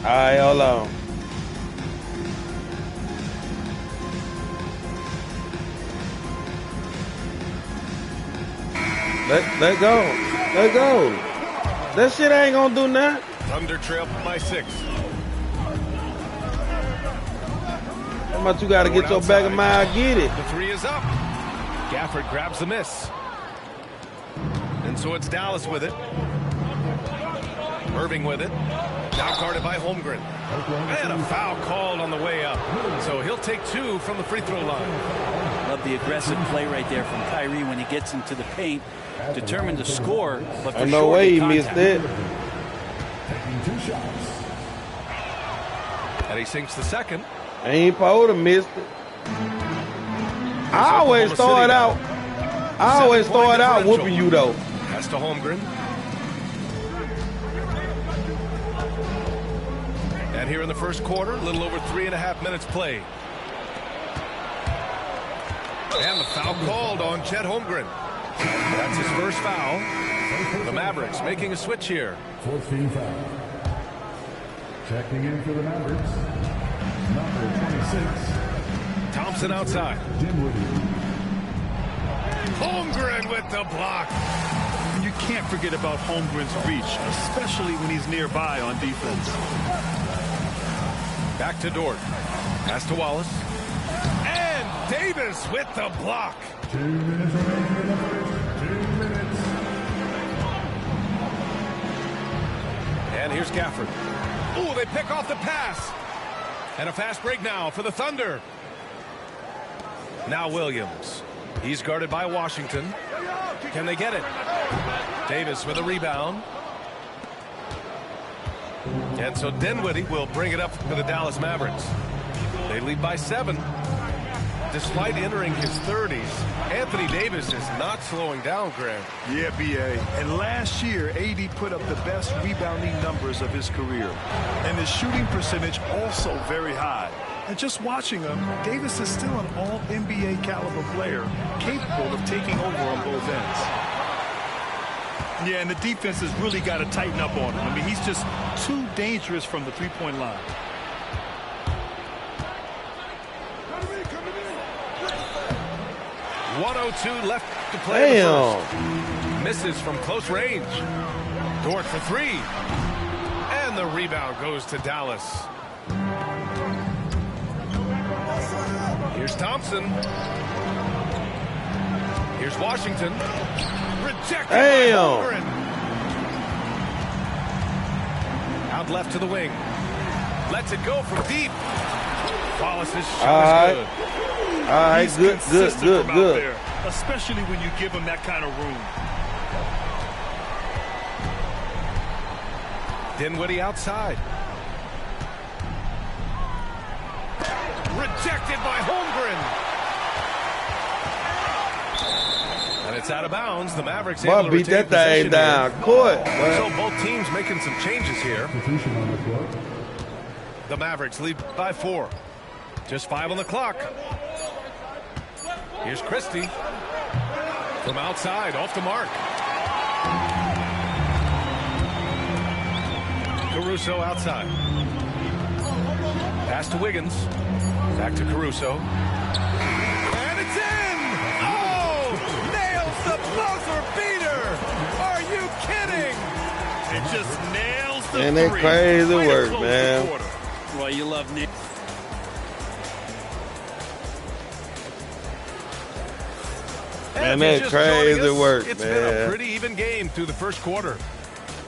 right, hold on. Let go. Let go. That shit ain't gonna do nothing. Thunder trail by 6. How much you gotta get your back of mine? Get it. The 3 is up. Gafford grabs the miss. And so it's Dallas with it. Irving with it. Now guarded by Holmgren. And a foul called on the way up. So he'll take 2 from the free throw line. Love the aggressive play right there from Kyrie when he gets into the paint. Determined to score, but for no way he missed it. And he sinks the second. Ain't supposed to miss it. I always throw it out. I always throw it out whooping you, though. That's to Holmgren. And here in the first quarter, a little over 3.5 minutes played. And the foul called on Chet Holmgren. That's his first foul. The Mavericks making a switch here. 14 foul. Checking in for the Mavericks. Number 26. Thompson outside. Holmgren with the block. You can't forget about Holmgren's reach, especially when he's nearby on defense. Back to Dort. Pass to Wallace. And Davis with the block. 2 minutes remaining in the first. 2 minutes. And here's Gafford. Ooh, they pick off the pass. And a fast break now for the Thunder. Now Williams. He's guarded by Washington. Can they get it? Davis with a rebound. And so Dinwiddie will bring it up for the Dallas Mavericks. They lead by 7. Despite entering his 30s, Anthony Davis is not slowing down, Graham. Yeah, B.A. And last year, AD put up the best rebounding numbers of his career. And his shooting percentage also very high. And just watching him, Davis is still an all-NBA caliber player, capable of taking over on both ends. Yeah, and the defense has really got to tighten up on him. I mean, he's just too dangerous from the three-point line. .102 left to play. Damn. Misses from close range. Dort for 3. And the rebound goes to Dallas. Here's Thompson. Here's Washington. Rejected by Holmgren. Out left to the wing. Lets it go from deep. Wallace's shot is good. All right, good. There, especially when you give him that kind of room. Dinwiddie outside. Rejected by Holmgren. And it's out of bounds. The Mavericks able to beat retain that thing down. Court. So both teams making some changes here. The Mavericks lead by 4. Just 5 on the clock. Here's Christie from outside, off the mark. Caruso outside. Pass to Wiggins. Back to Caruso. And it's in! Oh! Nails the buzzer beater! Are you kidding? It just nails the And that three. crazy work, man. Well, you love Nick. Man, that's crazy work, It's man. been a pretty even game through the first quarter.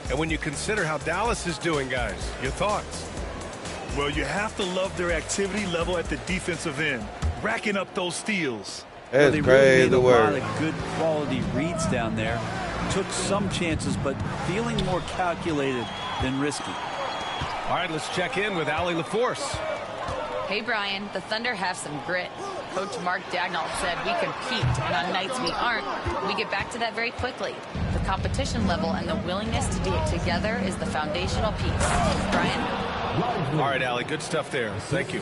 And when you consider how Dallas is doing, guys, your thoughts? Well, you have to love their activity level at the defensive end, racking up those steals. That's They crazy really made a work. lot of good quality reads down there. Took some chances, but feeling more calculated than risky. All right, let's check in with Allie LaForce. Hey, Brian, the Thunder have some grit. Coach Mark Dagnall said we compete, and on nights we aren't, we get back to that very quickly. The competition level and the willingness to do it together is the foundational piece. Brian? All right, Allie, good stuff there. Thank you.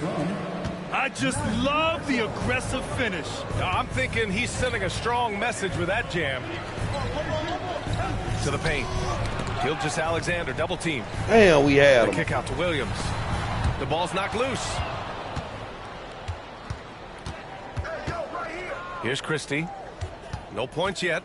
I just love the aggressive finish. Now, I'm thinking he's sending a strong message with that jam. To the paint. Gilgeous-Alexander double team. Damn, we had The him. kick out to Williams. The ball's knocked loose. Here's Christie. No points yet.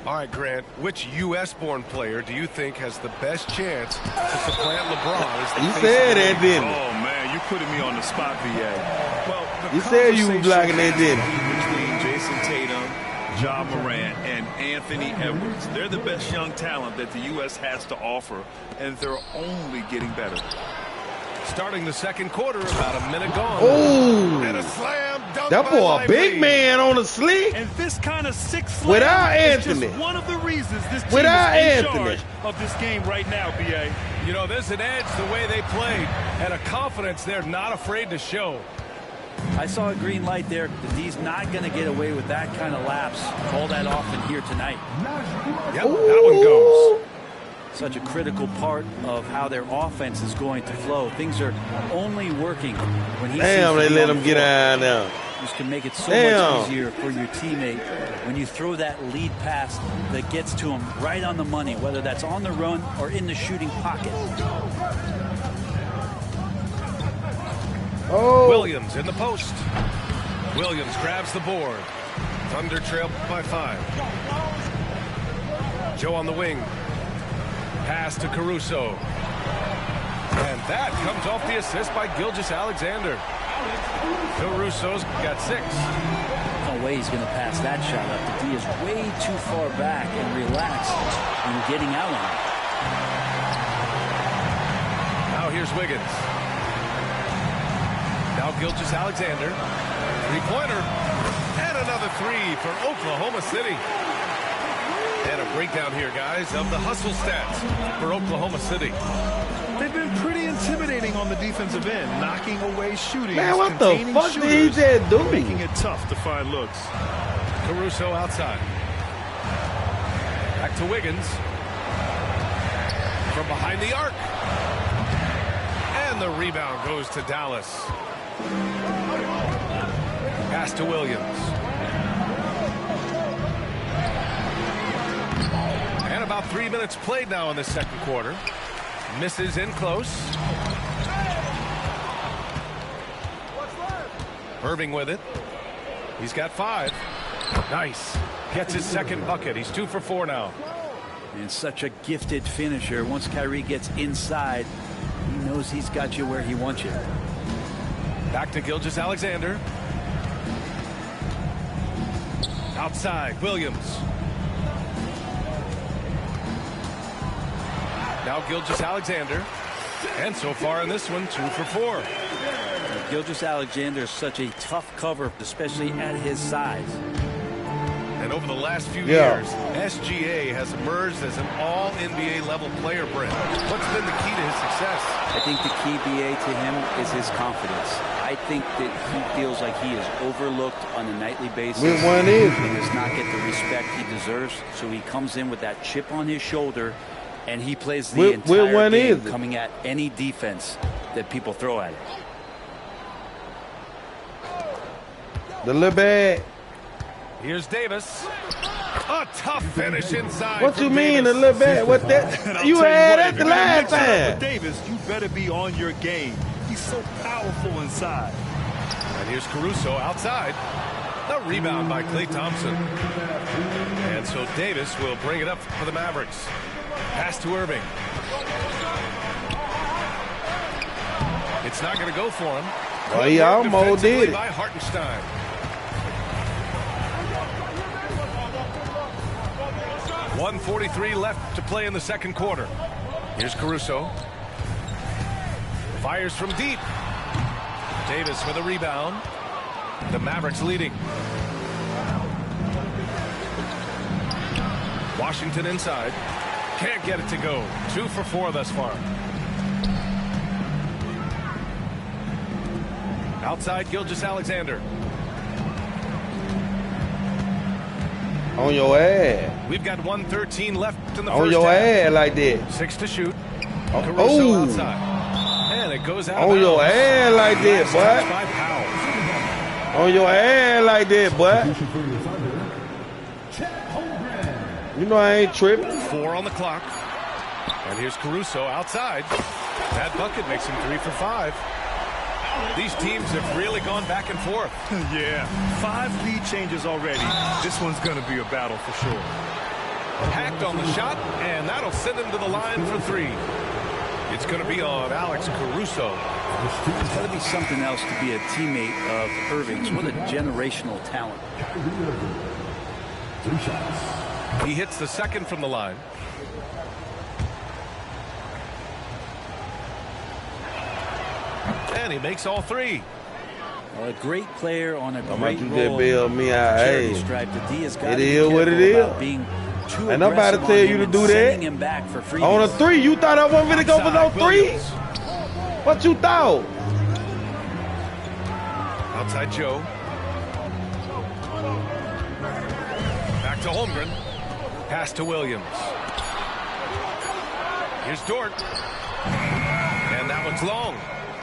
All right, Grant, which U.S.-born player do you think has the best chance to supplant LeBron? As You said that, didn't you? Oh, man, you putting me on the spot, VA. Well, You said you was blocking that, didn't you? Between Jason Tatum, Ja Morant, and Anthony Edwards. They're the best young talent that the U.S. has to offer, and they're only getting better. Starting the second quarter, about a minute gone. Oh, And a slam dunk that by boy a Lively. big man on the slick. And this kind of sick slam Without is Anthony. just one of the reasons this team Without is in Anthony. charge of this game right now, BA. You know, there's an edge the way they played and a confidence they're not afraid to show. I saw a green light there. He's not going to get away with that kind of lapse. Call that off in here tonight. Yep, that one goes. Such a critical part of how their offense is going to flow. Things are only working when he Damn, they sees let the him get out now. This can make it so Damn. much easier for your teammate when you throw that lead pass that gets to him right on the money, whether that's on the run or in the shooting pocket. Oh, Williams in the post. Williams grabs the board. Thunder trail by 5. Joe on the wing. Pass to Caruso. And that comes off the assist by Gilgeous-Alexander. Caruso's got 6. No way he's going to pass that shot up. The D is way too far back and relaxed and getting out on it. Now here's Wiggins. Now Gilgeous-Alexander. Three-pointer. And another 3 for Oklahoma City. And a breakdown here, guys, of the hustle stats for Oklahoma City. They've been pretty intimidating on the defensive end, knocking away shooting. man, what the fuck did he just do? Making it tough to find looks. Caruso outside. Back to Wiggins. From behind the arc. And the rebound goes to Dallas. Pass to Williams. And about 3 minutes played now in the second quarter. Misses in close. Irving with it. He's got 5. Nice. Gets his second bucket. He's 2 for 4 now. And such a gifted finisher. Once Kyrie gets inside, he knows he's got you where he wants you. Back to Gilgeous-Alexander. Outside, Williams. Now Gilgeous-Alexander. And so far in this one, 2 for 4. Gilgeous-Alexander is such a tough cover, especially at his size. And over the last few Yeah. years, SGA has emerged as an all-NBA level player, Brent. What's been the key to his success? I think the key, BA, to him is his confidence. I think that he feels like he is overlooked on a nightly basis. Which one is it? He does not get the respect he deserves, so he comes in with that chip on his shoulder, and he plays the entire one game is it? coming at any defense that people throw at him. The little bag. Here's Davis. A tough finish inside. What from you mean, the Davis. little bag? What And that? I'll You tell had what, that if the you're gonna last mix it up with time. Davis, you better be on your game. He's so powerful inside. And here's Caruso outside. The rebound by Klay Thompson. And so Davis will bring it up for the Mavericks. Pass to Irving. It's not going to go for him. Oh, he Good work almost defensively did it. by Hartenstein. .143 left to play in the second quarter. Here's Caruso. Fires from deep. Davis for the rebound. The Mavericks leading. Washington inside. Can't get it to go. 2 for 4 thus far. Outside, Gilgeous-Alexander. On your ass. We've got 1:13 left in the On first your half. ass like that. 6 to shoot. Oh. Caruso outside. And it goes out of On your bounds. ass like that, Last touch boy. by Powell. On your ass like that, boy. For your Thunder, Chet Holmgren. You know I ain't tripping. 4 on the clock. And here's Caruso outside. That bucket makes him 3 for 5. These teams have really gone back and forth. Yeah, 5 lead changes already. This one's going to be a battle for sure. Hacked on the shot, and that'll send him to the line for 3. It's going to be on Alex Caruso. It's got to be something else to be a teammate of Irving's. What a generational talent. He hits the second from the line. And he makes all 3. A great player on a great you role. just bail me out. Charity Hey, stripe. The D has got it to be is what it careful is. about being too Ain't nobody aggressive tell on you him to and do sending that. him back for freebies. On a 3, you thought I wasn't going to go for no Outside, 3? Williams. What you thought? Outside Joe. Back to Holmgren. Pass to Williams. Here's Dort. And that one's long.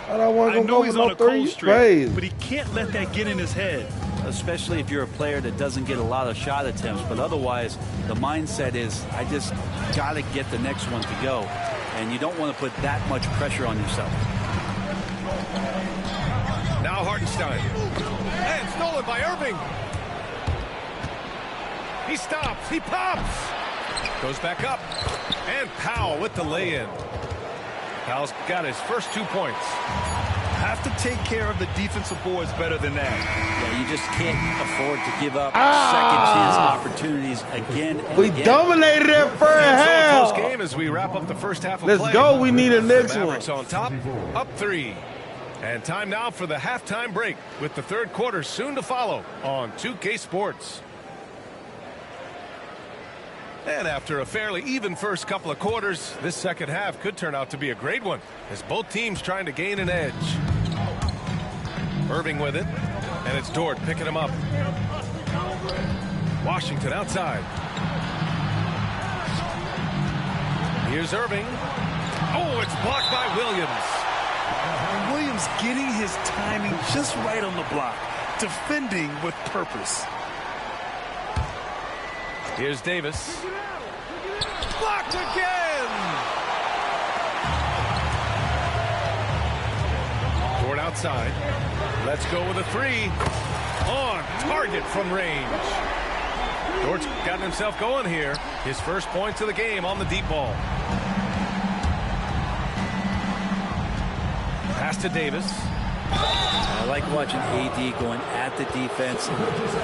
I wasn't know going he's to go on for a no 3. cold You streak, crazy. but he can't let that get in his head. Especially if you're a player that doesn't get a lot of shot attempts. But otherwise, the mindset is, I just got to get the next one to go. And you don't want to put that much pressure on yourself. Now Hartenstein. And stolen by Irving. He stops. He pops. Goes back up. And Powell with the lay-in. Powell's got his first 2 points. Have to take care of the defensive boards better than that. Yeah, you just can't afford to give up second chance opportunities again and We again. dominated that first So a close half. game as we wrap up the first half of Let's play. go. We need a next one. Mavericks on top, up 3. And time now for the halftime break with the third quarter soon to follow on 2K Sports. And after a fairly even first couple of quarters, this second half could turn out to be a great one as both teams trying to gain an edge. Irving with it, and it's Dort picking him up. Washington outside. Here's Irving. Oh, it's blocked by Williams. Williams getting his timing just right on the block. Defending with purpose. Here's Davis. Blocked again! Dort outside. Let's go with a 3. On target from range. Dort's gotten himself going here. His first points of the game on the deep ball. Pass to Davis. I like watching AD going at the defense,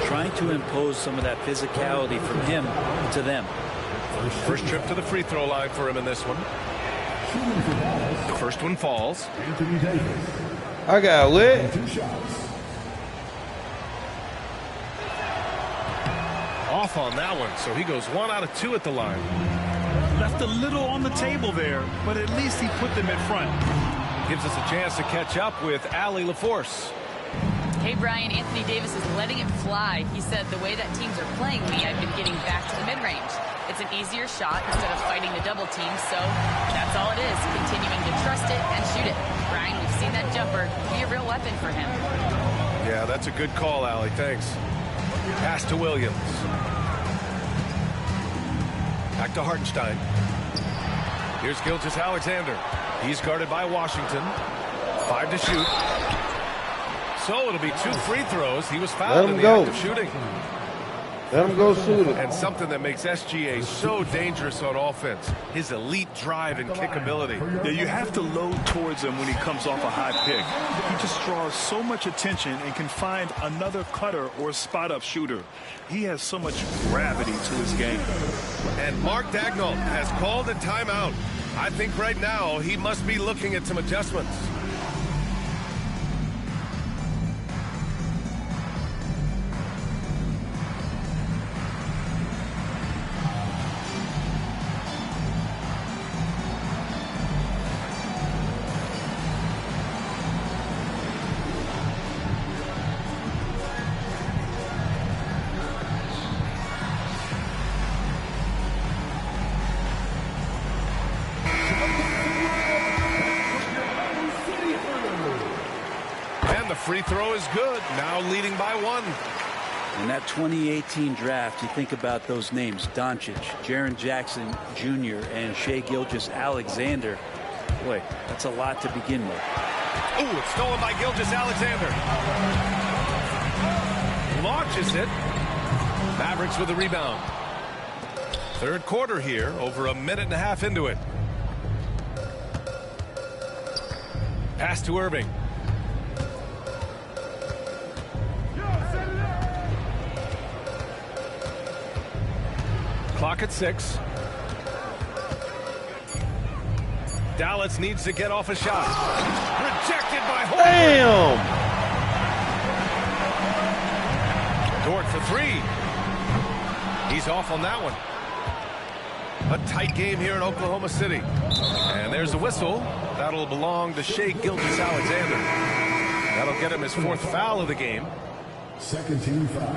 trying to impose some of that physicality from him to them. First trip to the free throw line for him in this one. The first one falls. I got lit. Off on that one, so he goes 1 out of 2 at the line. Left a little on the table there, but at least he put them in front. Gives us a chance to catch up with Allie LaForce. Hey, Brian, Anthony Davis is letting it fly. He said, the way that teams are playing me, I've been getting back to the mid-range. It's an easier shot instead of fighting the double team, so that's all it is, continuing to trust it and shoot it. Brian, we've seen that jumper be a real weapon for him. Yeah, that's a good call, Allie. Thanks. Pass to Williams. Back to Hartenstein. Here's Gilgeous-Alexander. He's guarded by Washington. 5 to shoot. So it'll be 2 free throws. He was fouled in the act of shooting. Let him go shoot it. And something that makes SGA so dangerous on offense, his elite drive and kick ability. Yeah, you have to load towards him when he comes off a high pick. He just draws so much attention and can find another cutter or spot-up shooter. He has so much gravity to his game. And Mark Daigneault has called a timeout. I think right now he must be looking at some adjustments. Free throw is good. Now leading by 1. In that 2018 draft, you think about those names, Doncic, Jaren Jackson Jr., and Shai Gilgeous-Alexander. Boy, that's a lot to begin with. Ooh, it's stolen by Gilgeous-Alexander. Launches it. Mavericks with the rebound. Third quarter here, over a minute and a half into it. Pass to Irving. Clock at 6. Dallas needs to get off a shot. Rejected by Holmgren. Damn! Dort for 3. He's off on that one. A tight game here in Oklahoma City. And there's the whistle. That'll belong to Shai Gilgeous-Alexander. That'll get him his 4th foul of the game. Second team foul.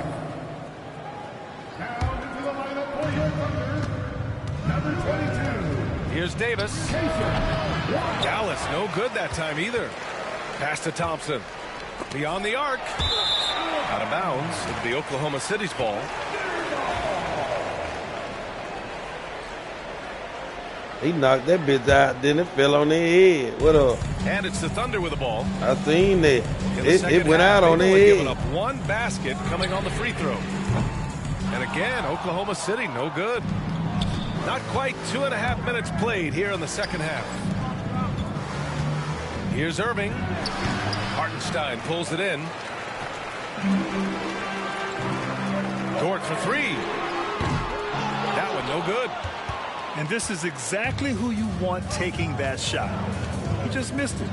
Down into the lineup for your Thunder, number 22. Here's Davis. Dallas no good that time either. Pass to Thompson. Beyond the arc. Out of bounds. It'll be Oklahoma City's ball. He knocked that bitch out, then it fell on their head. What up? And it's the Thunder with the ball. I seen that. In the It second went half, out on they've their only head. given up 1 basket coming on the free throw. And again, Oklahoma City no good. Not quite 2.5 minutes played here in the second half. Here's Irving. Hartenstein pulls it in. Dort for 3. That one no good. And this is exactly who you want taking that shot. He just missed it.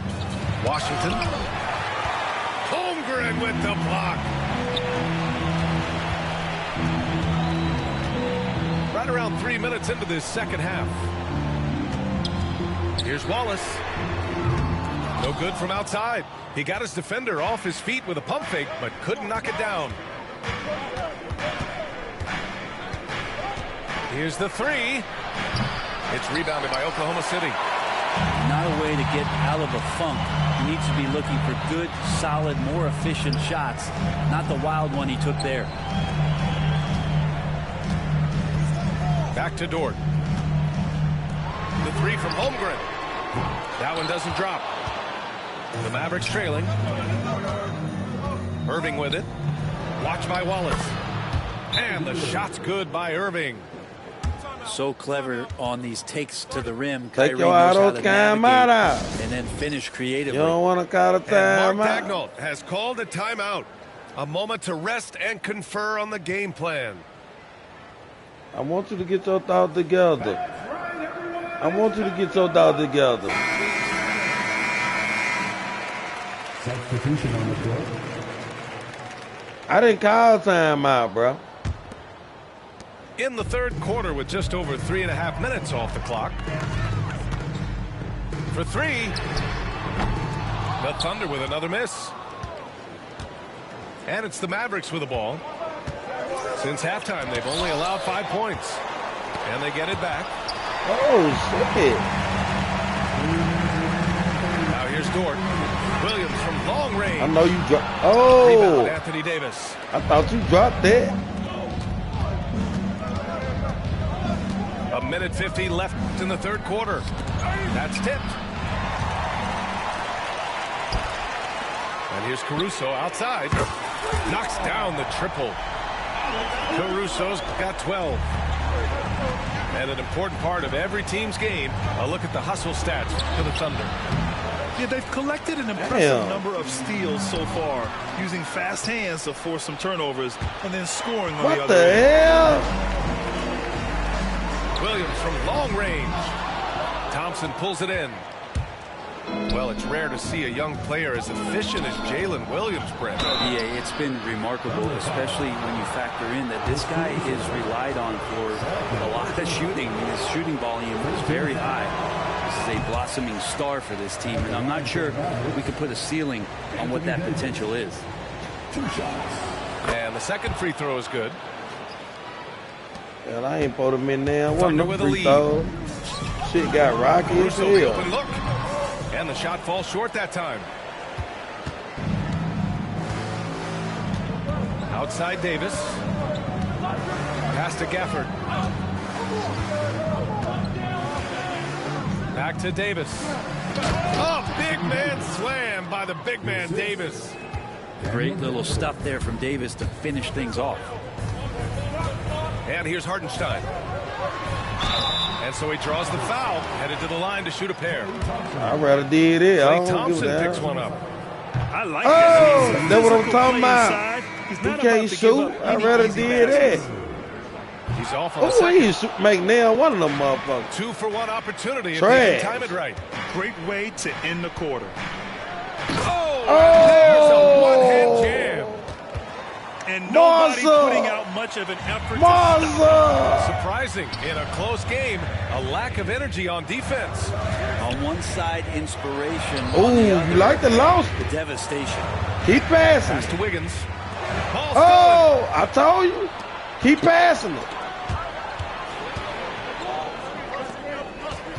Washington. Holmgren with the block. Right around 3 minutes into this second half. Here's Wallace. No good from outside. He got his defender off his feet with a pump fake, but couldn't knock it down. Here's the 3. It's rebounded by Oklahoma City. Not a way to get out of a funk. He needs to be looking for good, solid, more efficient shots, not the wild one he took there. Back to Dort. The 3 from Holmgren. That one doesn't drop. The Mavericks trailing. Irving with it. Watch by Wallace. And the shot's good by Irving. So clever on these takes to the rim. Take Kyrie your knows how auto to timeout navigate out. and then finish creatively. You don't want to call a And Mark timeout. Daigneault has called a timeout. A moment to rest and confer on the game plan. I want you to get your thoughts together. I want you to get your thoughts together. Substitution on the court. I didn't call timeout, bro. In the third quarter with just over 3.5 minutes off the clock. For 3. The Thunder with another miss. And it's the Mavericks with the ball. Since halftime, they've only allowed 5 points. And they get it back. Oh, shit. Now here's Dort. Williams from long range. I know you dropped. Rebound, Oh, Anthony Davis. I thought you dropped that. A minute 50 left in the third quarter. That's tipped. And here's Caruso outside. Knocks down the triple. Caruso's got 12. And an important part of every team's game, a look at the hustle stats for the Thunder. Yeah, they've collected an impressive Damn. number of steals so far, using fast hands to force some turnovers and then scoring on the What other the end. hell? Williams from long range. Thompson pulls it in. Well, it's rare to see a young player as efficient as Jalen Williams, Brent. Yeah, it's been remarkable, especially when you factor in that this guy is relied on for a lot of shooting. His shooting volume is very high. This is a blossoming star for this team, and I'm not sure we can put a ceiling on what that potential is. 2 shots. And the second free throw is good. Hell, I ain't put him in there. Wasn't Thunder no with a free lead. throw. Shit got rocky as Caruso, the hell. open look. And the shot falls short that time. Outside Davis. Pass to Gafford. Back to Davis. Oh, big man slam by the big man Davis. Great little stuff there from Davis to finish things off. And here's Hartenstein. And so he draws the foul, headed to the line to shoot a pair. I'd rather did it. Klay Thompson picks one up. I like Oh, that. that's what I'm talking about. He's He not can't about to give shoot. up I'd any rather easy did baskets. that. He's off on the Oh, second. he should make nail one of them motherfuckers. 2-for-1 opportunity if Trash. they can time it right. Great way to end the quarter. Oh, there's a one-hand jam. And nobody Marza! putting out much of an effort to Marza! Surprising in a close game, a lack of energy on defense. On one side, inspiration. Ooh, on the other, you like the lost it. devastation. Keep passing. Pass to Wiggins. Ball Oh, I told you. Keep passing it.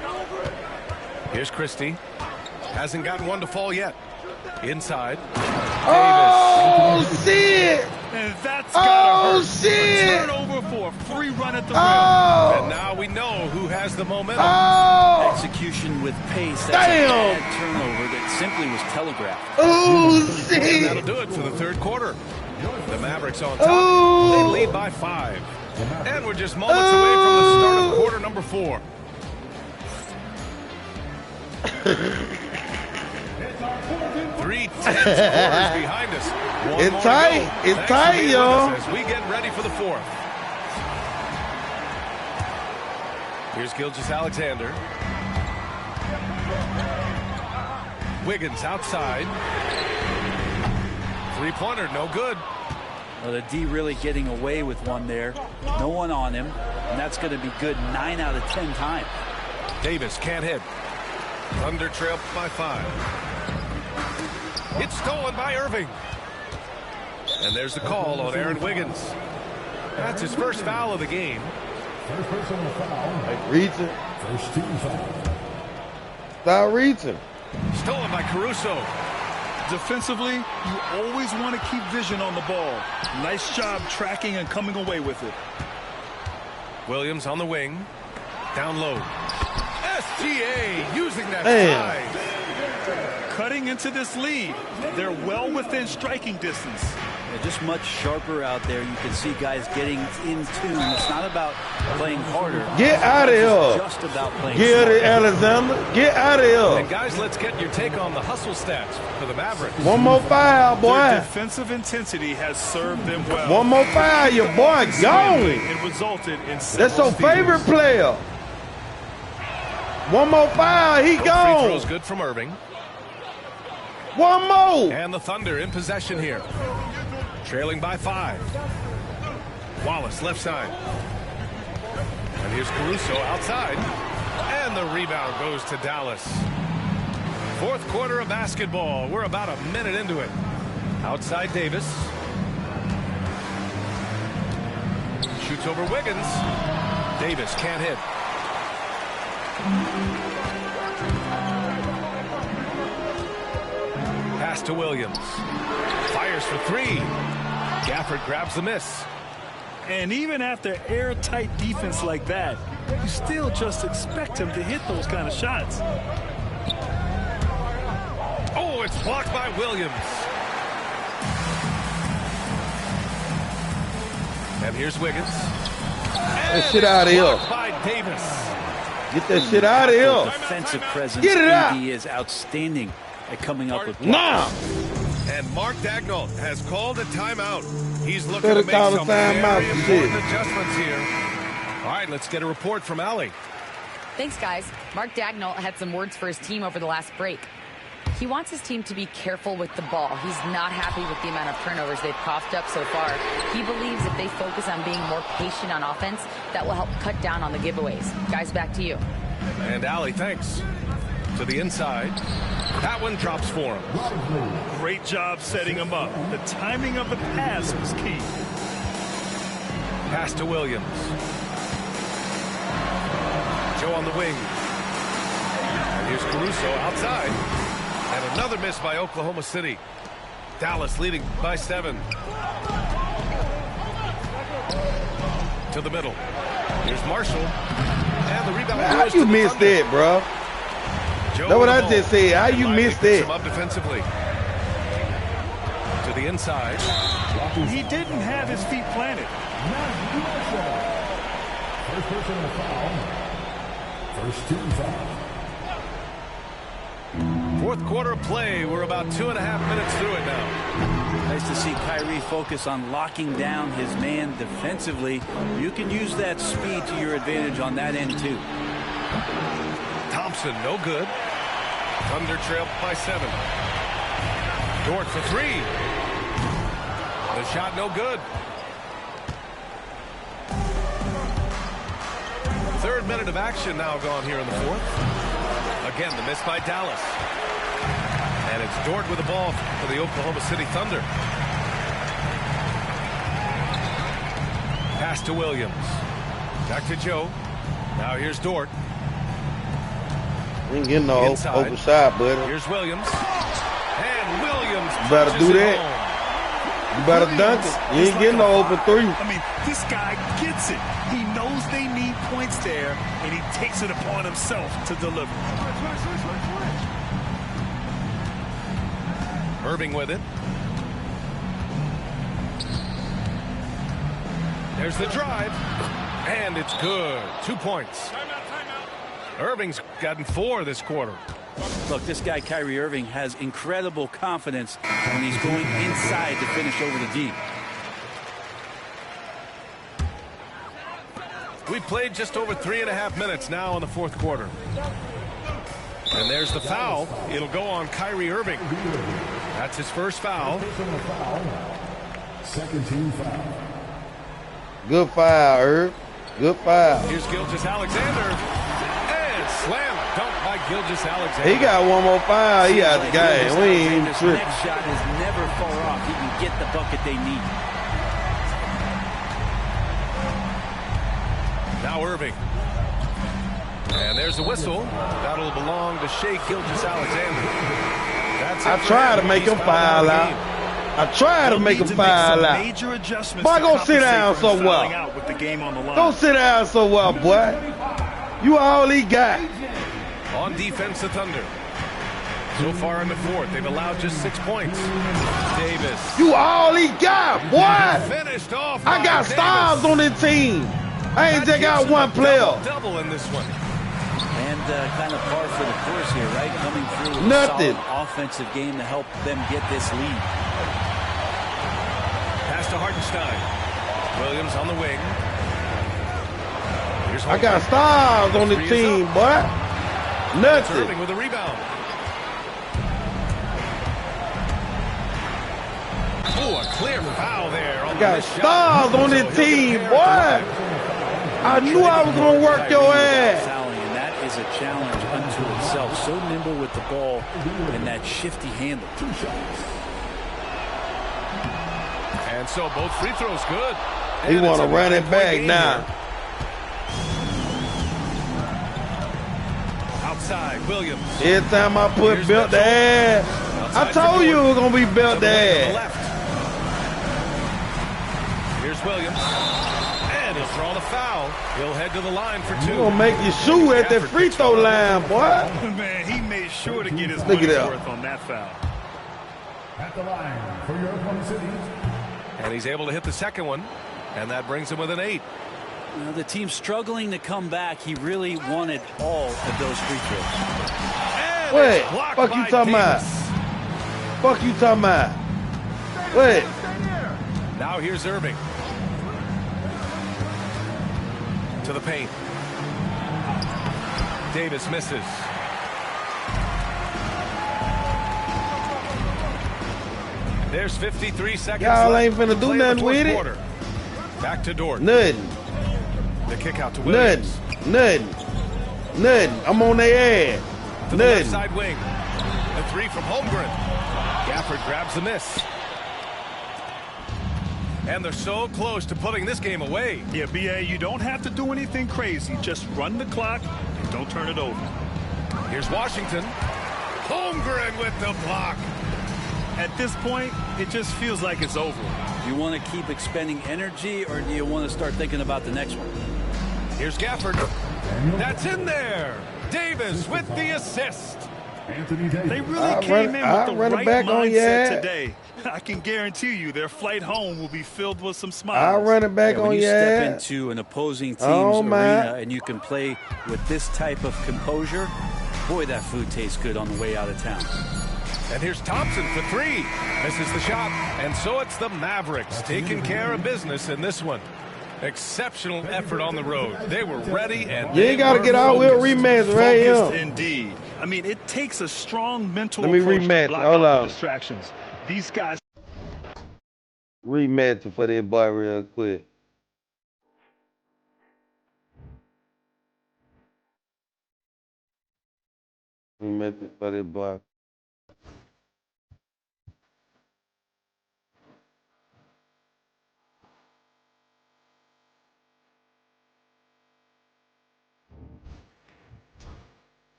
stolen. Here's Christie. Hasn't gotten one to fall yet. Inside. Oh, shit. And that's gotta Oh, hurt. shit. Turnover for a free run at the rim. And Oh. now we know who has the momentum. Oh. Execution with pace. That's Damn. a bad turnover that simply was telegraphed. Oh, And that'll shit. do it for the third quarter. The Mavericks on top. Ooh. They lead by 5. And we're just moments away from the start of quarter number 4. 3 tense quarters behind us. One It's more to tight. go. It's Thanks tight, for being with y'all. us as we get ready for the 4th. Here's Gilgeous-Alexander. Wiggins outside. Three-pointer, no good. Well, the D really getting away with one there. No one on him. And that's going to be good 9 out of 10 times. Davis can't hit. Thunder trail by 5. It's stolen by Irving. And there's the call on Aaron Wiggins. That's his first foul of the game. First personal foul. Reaching. First team foul. Stop reaching. Stolen by Caruso. Defensively, you always want to keep vision on the ball. Nice job tracking and coming away with it. Williams on the wing. Down low. SGA using that Damn. size. Cutting into this lead. They're well within striking distance. They're just much sharper out there. You can see guys getting in tune. It's not about playing harder. Get out of It's here. just about playing Get smarter. it, Alexander. Get out of And here. guys, let's get your take on the hustle stats for the Mavericks. One more foul, Their boy. defensive intensity has served them well. One more foul, your boy gone. It resulted in That's several your favorite steals. player. One more foul, he Free gone. throws good from Irving. One more. And the Thunder in possession here. Trailing by 5. Wallace left side. And here's Caruso outside. And the rebound goes to Dallas. 4th quarter of basketball. We're about a minute into it. Outside Davis. Shoots over Wiggins. Davis can't hit. Pass to Williams. Fires for 3. Gafford grabs the miss. And even after airtight defense like that, you still just expect him to hit those kind of shots. Oh, it's blocked by Williams. And here's Wiggins. And shit outta here. blocked by Davis. Get that shit out of The here. defensive presence Get it out. AD is outstanding at coming up with Now. And Mark Daigneault has called a timeout. He's looking Better to make call a some timeout very for important shit. adjustments here. All right, let's get a report from Allie. Thanks, guys. Mark Daigneault had some words for his team over the last break. He wants his team to be careful with the ball. He's not happy with the amount of turnovers they've coughed up so far. He believes if they focus on being more patient on offense, that will help cut down on the giveaways. Guys, back to you. And Allie, thanks. To the inside. That one drops for him. Great job setting him up. The timing of the pass was key. Pass to Williams. Joe on the wing. And here's Caruso outside. And another miss by Oklahoma City. Dallas leading by 7. to the middle. Here's Marshall. And the rebound How goes to you the missed Thunder. that, bro? Joe That's what I with the just ball. said. How you Lively missed picks him that? up defensively. To the inside. He didn't have his feet planted. First personal foul. First team foul. Fourth quarter of play. We're about 2.5 minutes through it now. Nice to see Kyrie focus on locking down his man defensively. You can use that speed to your advantage on that end, too. Thompson, no good. Thunder trail by 7. Dort for 3. The shot, no good. Third minute of action now gone here in the fourth. Again, the miss by Dallas. And it's Dort with the ball for the Oklahoma City Thunder. Pass to Williams. Back to Joe. Now here's Dort. We ain't getting no Inside. open shot, buddy. Here's Williams. And Williams You better punches do it that. home. You better dunk it. You ain't getting no open three. I mean, this guy gets it. He knows they need points there, and he takes it upon himself to deliver. Irving with it. There's the drive. And it's good. 2 points. Irving's gotten 4 this quarter. Look, this guy, Kyrie Irving, has incredible confidence when he's going inside to finish over the D. We played just over 3.5 minutes now in the fourth quarter. And there's the foul. It'll go on Kyrie Irving. That's his first foul. Personal foul. Second team foul. Good foul, Herb. Good foul. Here's Gilgeous-Alexander. And slam dunk by Gilgeous-Alexander. He got one more foul. He out the game. We ain't even His tripping. next shot is never far off. He can get the bucket they need. Now Irving. And there's the whistle. That'll belong to Shea Gilgeous-Alexander. That's it I for tried to him. make He's him fouled foul all out. game. I tried to make him foul out. Major adjustments Boy, to go sit down compensate for him somewhere. fouling out with the game on the line. Go sit down so well, boy. You all he got. On defense, the Thunder. So far in the fourth, they've allowed just 6 points. Davis. You all he got, boy. Finished off. I by got Davis. stars on this team. I ain't just That got gives one them a player. double in this one. And kind of par for the course here, right? Coming through with Nothing. a solid offensive game to help them get this lead. Pass to Hartenstein. Williams on the wing. Here's I got Holmgren. stars on the Three is team, up. boy. It's Irving Nothing. with a rebound. Oh, a clear foul there. On I got the shot. stars on So this he'll get team, a pair boy. of I knew I was gonna work your ass. Fouling, and that is a challenge unto itself. So nimble with the ball and that shifty handle. And so both free throws good. He And want to it's a run it 9-point back game now. here. Outside, Williams. Every time I put Here's belt the Mitchell. ass, I Outside told for you it Dort. was gonna be belt To the the left, to the ass. left. Here's Williams. And he'll draw the foul. He'll head to the line for 2. You gonna make you shoot at the free throw line, boy. Man, he made sure to get his Look at money's that. worth on that foul. At the line for your Oklahoma City. And he's able to hit the second one. And that brings him with an 8. The team struggling to come back. He really wanted all of those free throws. And Wait, it's blocked fuck you by talking about? Davis. Fuck you talking about? Wait, Now here's Irving. To the paint. Davis misses. There's 53 seconds Y'all left ain't finna to do play in the nothing fourth with it? quarter. Back to Dort. nothing, The kick out to nothing, Williams. nothing, nothing. I'm on their ass. To the left Nothing. side wing. The 3 from Holmgren. Gafford grabs the miss. And they're so close to putting this game away. Yeah, B.A., you don't have to do anything crazy. Just run the clock and don't turn it over. Here's Washington. Holmgren with the block. At this point, it just feels like it's over. Do you want to keep expending energy, or do you want to start thinking about the next one? Here's Gafford. That's in there. Davis with the assist. Anthony Davis. They really came in with the right back on your mindset ass. today. I can guarantee you their flight home will be filled with some smiles. I'll run it back When on you your step ass. into an opposing team's Oh, my. arena and you can play with this type of composure, boy, that food tastes good on the way out of town. And here's Thompson for three. Misses the shot. And so it's the Mavericks taking care of business in this one. Exceptional effort on the road. They were ready and You ain't got to get out. We'll rematch right Focused here. indeed. I mean, it takes a strong mental Let me approach rematch. to block Hold out on. distractions. These guys. Rematch for that boy real quick. Rematch for that boy.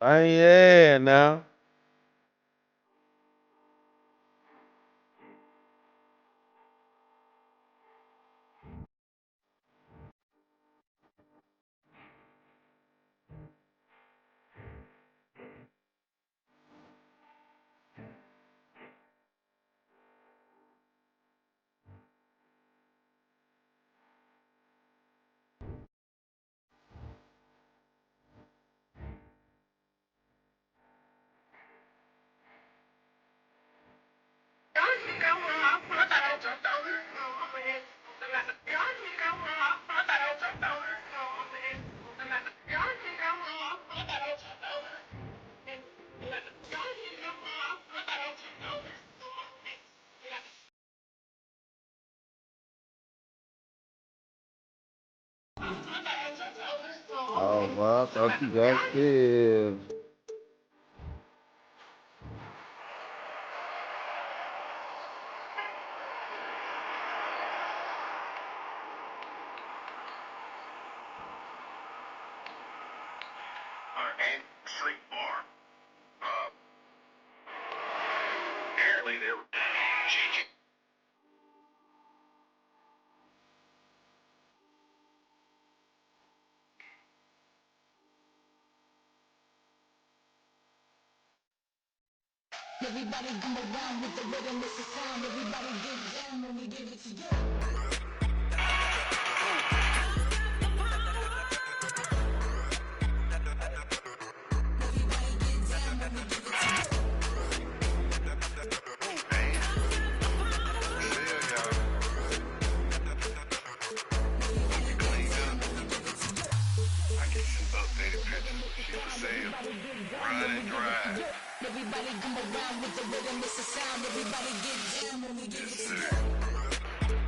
Yeah, now. Oh, well, I thought you got scared. Everybody come around with the rhythm, it's a sound. Everybody get down when we give it to you. Everybody come around with the rhythm, it's a sound. Everybody get down when we give it to you.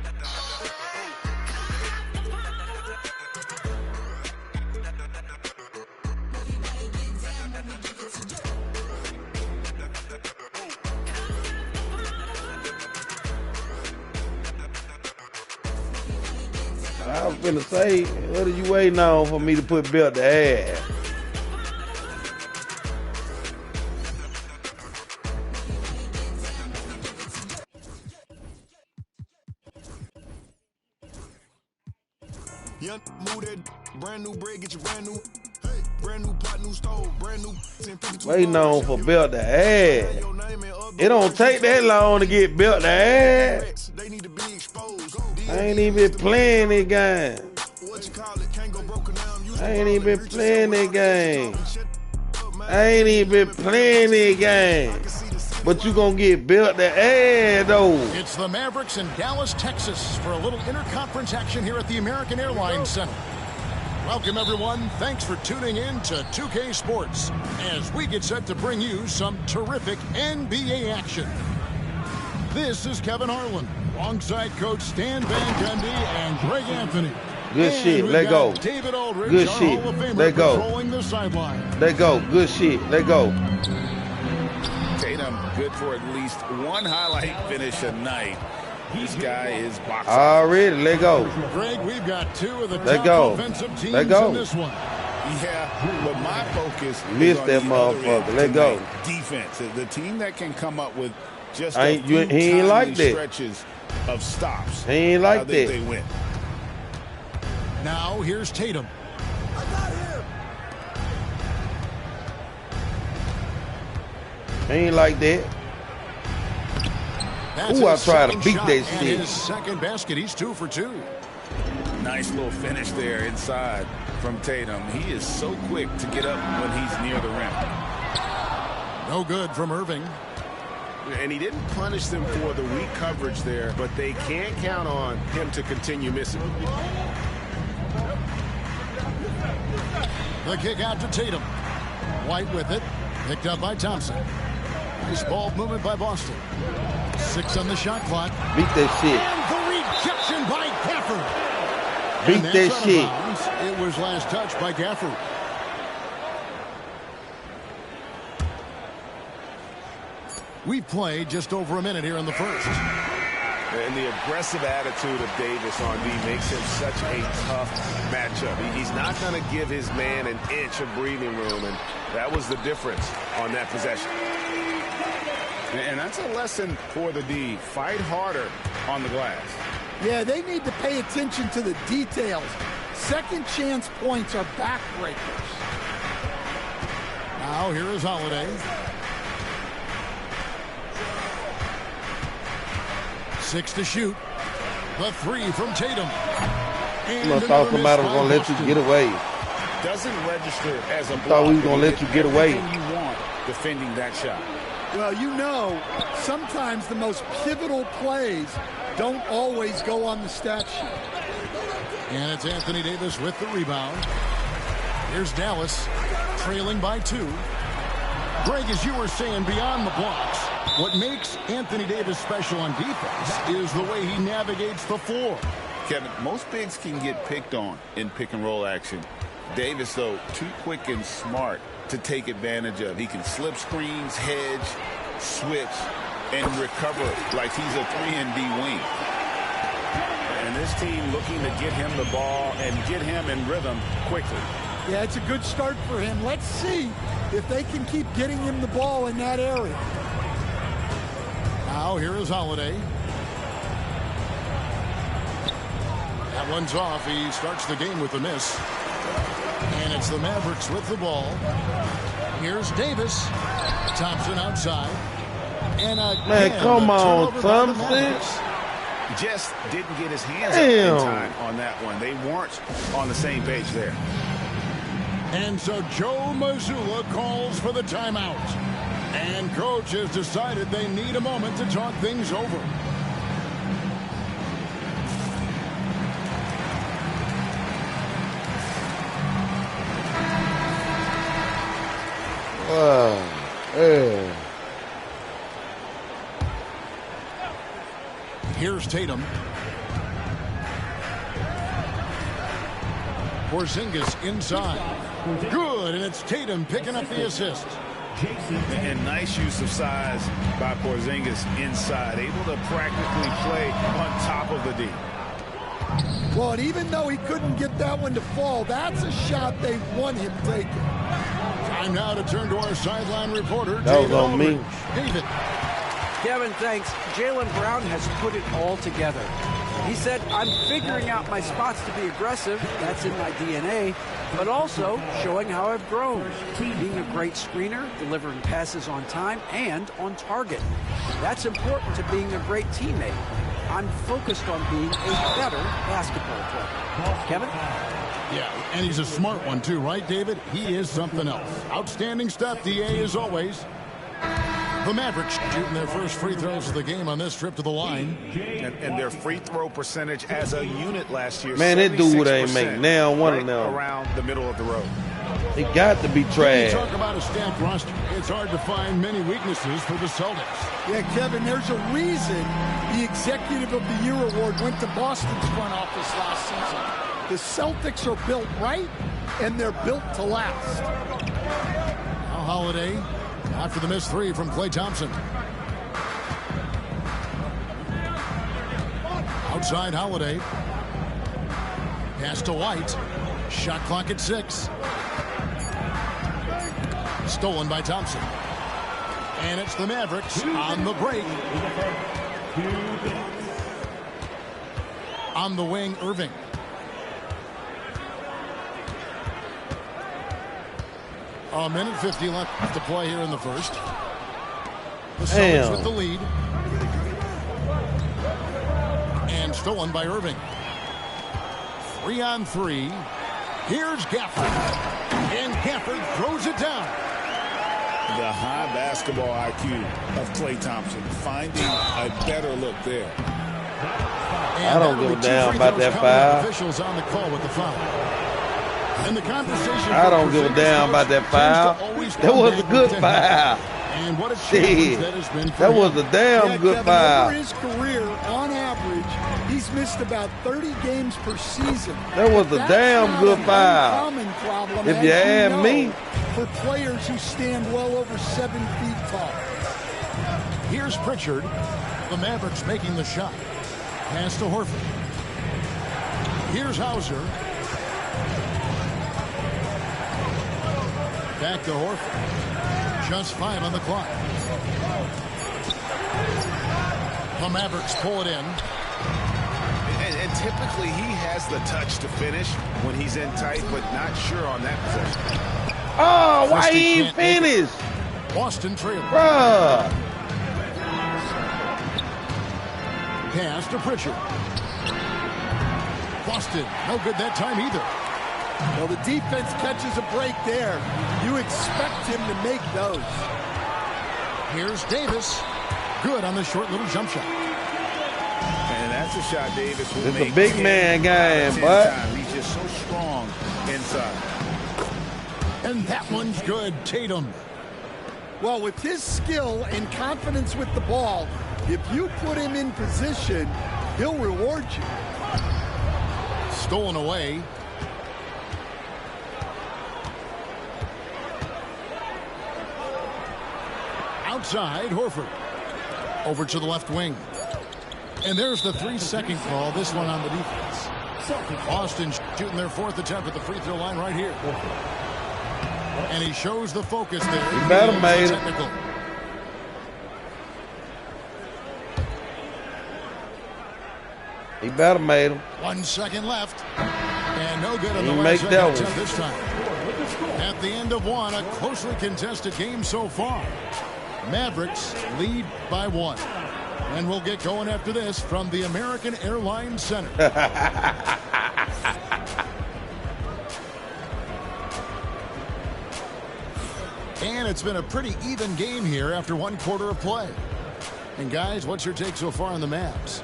I was finna say, what are you waiting on for me to put belt to ass? Young move that brand new bread, get you brand new. Hey, brand new pot, new stove, brand new. Waiting on for belt to ass. It don't take that long to get belt to ass. They need to be exposed. I ain't even playing this game. What you call it? Can't go broken down. I ain't even been playing that game. I ain't even been playing that game. But you gonna get built the ass though. It's the Mavericks in Dallas, Texas for a little interconference action here at the American Airlines Center. Welcome everyone. Thanks for tuning in to 2K Sports as we get set to bring you some terrific NBA action. This is Kevin Harlan alongside Coach Stan Van Gundy and Greg Anthony. Good And shit. we've Let go. got David Aldridge, Good our shit. Hall of Famer, Let go. patrolling the sideline. Let go. Good shit. Let go. good for at least one highlight finish a night. This guy is boxing. Already, let go. Greg, we've got two of the Let top go. offensive teams Let go. in this one. Yeah, but my focus Missed is on that the other motherfucker. end Let go. tonight. Defense, the team that can come up with just I a ain't- few he ain't like timely that. stretches of stops. He ain't like I think that. they win. Now here's Tatum. Ain't like that. That's Ooh, I his tried to second beat shot that and shit. his second basket. He's 2 for 2. Nice little finish there inside from Tatum. He is so quick to get up when he's near the rim. No good from Irving. And he didn't punish them for the weak coverage there, but they can't count on him to continue missing. The kick out to Tatum. White with it. Picked up by Thompson. Nice ball movement by Boston. 6 on the shot clock. Beat that shit. And the rejection by Gafford. Beat And that that's out of shit. bounds. It was last touched by Gafford. We've played just over a minute here in the first. And the aggressive attitude of Davis on D makes him such a tough matchup. He's not going to give his man an inch of breathing room, and that was the difference on that possession. And that's a lesson for the D. Fight harder on the glass. Yeah, they need to pay attention to the details. Second chance points are backbreakers. Now here is Holiday. 6 to shoot. The 3 from Tatum. You must thought somebody was gonna let you get away. Doesn't register as a block. Thought we was gonna let you get away. Everything you want defending that shot. Well, you know, sometimes the most pivotal plays don't always go on the stat sheet. And it's Anthony Davis with the rebound. Here's Dallas, trailing by 2. Greg, as you were saying, beyond the blocks, what makes Anthony Davis special on defense is the way he navigates the floor. Kevin, most bigs can get picked on in pick and roll action. Davis, though, too quick and smart to take advantage of. He can slip screens, hedge, switch, and recover like he's a 3-and-D wing. And this team looking to get him the ball and get him in rhythm quickly. Yeah, it's a good start for him. Let's see if they can keep getting him the ball in that area. Now here is Holiday. That one's off. He starts the game with a miss. And it's the Mavericks with the ball. Here's Davis. Thompson outside. And Man, come on, Thompson. Just didn't get his hands up in time on that one. They weren't on the same page there. And so Joe Mazzulla calls for the timeout. And coach has decided they need a moment to talk things over. Here's Tatum. Porzingis inside. Good, and it's Tatum picking up the assist. And nice use of size by Porzingis inside. Able to practically play on top of the D. Well, and even though he couldn't get that one to fall, that's a shot they want him taking. Time now to turn to our sideline reporter, That was David on me. Aldridge. David. Kevin, thanks. Jaylen Brown has put it all together. He said, I'm figuring out my spots to be aggressive. That's in my DNA. But also showing how I've grown. Being a great screener, delivering passes on time, and on target. That's important to being a great teammate. I'm focused on being a better basketball player. Kevin? Yeah, and he's a smart one too, right, David? He is something else. Outstanding stuff, DA, as always. The Mavericks shooting their first free throws of the game on this trip to the line. And their free throw percentage as a unit last year, Man, that dude ain't 76%, make now one of them. around the middle of the road. It got to be When you trash. talk about a stacked roster, it's hard to find many weaknesses for the Celtics. Yeah, Kevin, there's a reason the Executive of the Year award went to Boston's front office last season. The Celtics are built right, and they're built to last. Now Holiday after the missed 3 from Klay Thompson. Outside Holiday. Pass to White. Shot clock at 6. Stolen by Thompson. And it's the Mavericks on the break. On the wing, Irving. A minute 50 left to play here in the first. The Celtics with the lead. And stolen by Irving. 3-on-3. Here's Gafford. And Gafford throws it down. The high basketball IQ of Klay Thompson finding a better look there. I don't give a damn about that foul. Officials on the call with the foul. And the conversation I don't give a damn about that foul. That was a good foul. And what a challenge that has been for that him. was a damn good Kevin, foul. over his career, on average, he's missed about 30 games per season. That was a damn good foul. Problem, if you ask me. For players who stand well over 7 feet tall. Here's Pritchard. The Mavericks making the shot. Pass to Horford. Here's Hauser. Back to Horford. Just 5 on the clock. The Mavericks pull it in. And typically he has the touch to finish when he's in tight, but not sure on that possession. Oh, why he ain't finished? Boston trail. Bruh. Pass to Pritchard. Boston, no good that time either. Well, the defense catches a break there. You expect him to make those. Here's Davis. Good on the short little jump shot. And that's a shot Davis will It's make. a big man game, but he's just so strong inside. And that one's good. Tatum. Well, with his skill and confidence with the ball, if you put him in position, he'll reward you. Stolen away. Outside, Horford. Over to the left wing. And there's the 3-second call. This one on the defense. Boston shooting their 4th attempt at the free throw line right here. And he shows the focus there. He better made it. He better made him. 1 second left. And no good on He the make last that second one. attempt this time. At the end of one, a closely contested game so far. Mavericks lead by 1. And we'll get going after this from the American Airlines Center. And it's been a pretty even game here after 1 quarter of play. And guys, what's your take so far on the Mavs?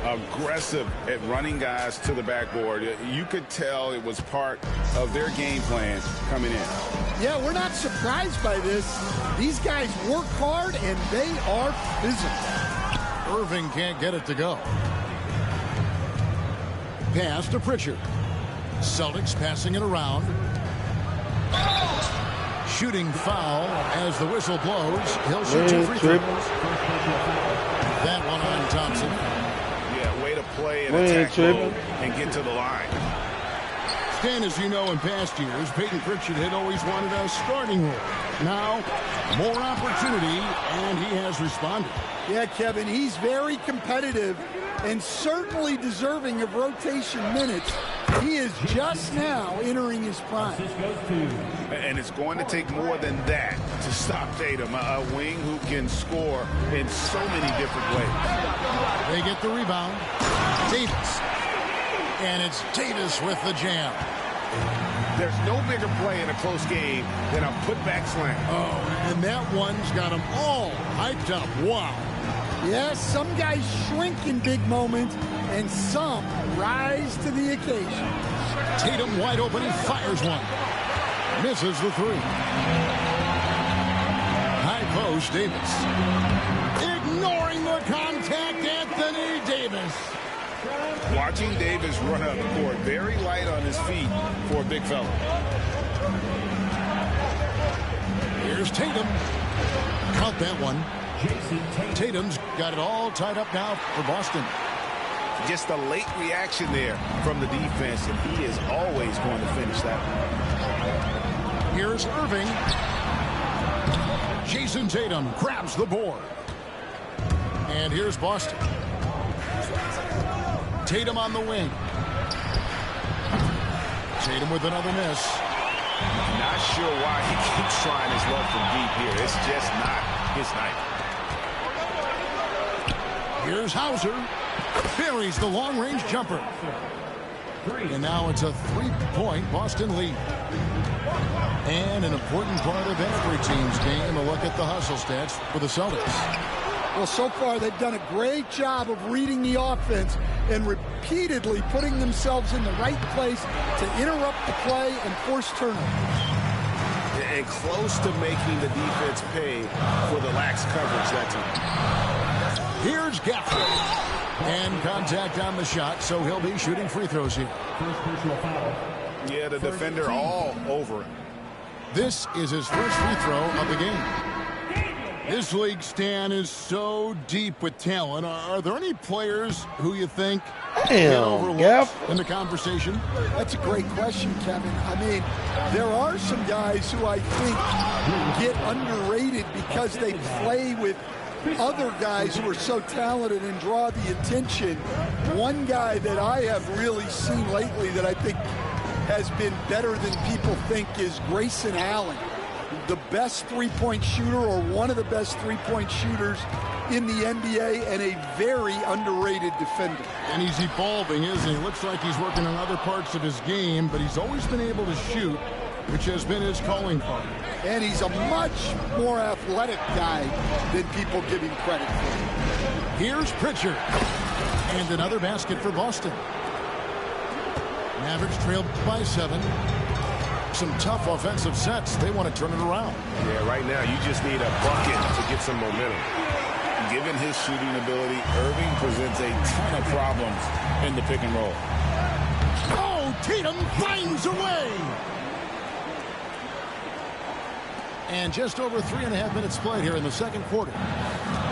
Aggressive at running guys to the backboard. You could tell it was part of their game plan coming in. Yeah, we're not surprised by this. These guys work hard and they are physical. Irving can't get it to go. Pass to Pritchard. Celtics passing it around. Shooting foul as the whistle blows. He'll shoot 2 free throws. That one on Thompson. Yeah, way to play and attack mode and get to the line. Stan, as you know, in past years, Peyton Pritchard had always wanted a starting role. Now, more opportunity, and he has responded. Yeah, Kevin, he's very competitive and certainly deserving of rotation minutes. He is just now entering his prime. And it's going to take more than that to stop Tatum, a wing who can score in so many different ways. They get the rebound. Davis. And it's Davis with the jam. There's no bigger play in a close game than a putback slam. Oh, and that one's got them all hyped up. Wow. Yes, some guys shrink in big moments, and some rise to the occasion. Tatum wide open, he fires one. Misses the 3. High post, Davis. Ignoring the contact, Anthony Davis. Watching Davis run up the court, very light on his feet for a big fella. Here's Tatum. Count that one. Tatum's got it all tied up now for Boston. Just a late reaction there from the defense, and he is always going to finish that. Here's Irving. Jason Tatum grabs the board. And here's Boston. Tatum on the wing. Tatum with another miss. Not sure why he keeps trying his luck from deep here. It's just not his night. Here's Hauser. Buries the long-range jumper. And now it's a 3-point Boston lead. And an important part of every team's game, a look at the hustle stats for the Celtics. Well, so far they've done a great job of reading the offense and repeatedly putting themselves in the right place to interrupt the play and force turnovers. And close to making the defense pay for the lax coverage that time. Here's Gaffney. And contact on the shot, so he'll be shooting free throws here. Yeah, the defender all over it. This is his first free throw of the game. This league, Stan, is so deep with talent. Are there any players who you think get overlooked in the conversation? That's a great question, Kevin. I mean, there are some guys who I think get underrated because they play with other guys who are so talented and draw the attention. One guy that I have really seen lately that I think has been better than people think is Grayson Allen, the best three-point shooter or one of the best three-point shooters in the NBA and a very underrated defender. And he's evolving, isn't he? Looks like he's working on other parts of his game, but he's always been able to shoot, which has been his calling card. And he's a much more athletic guy than people give him credit for. Here's Pritchard. And another basket for Boston. Mavericks trailed by 7. Some tough offensive sets. They want to turn it around. Yeah, right now you just need a bucket to get some momentum. Given his shooting ability, Irving presents a ton of problems in the pick and roll. Oh, Tatum finds a way. And just over 3.5 minutes played here in the second quarter.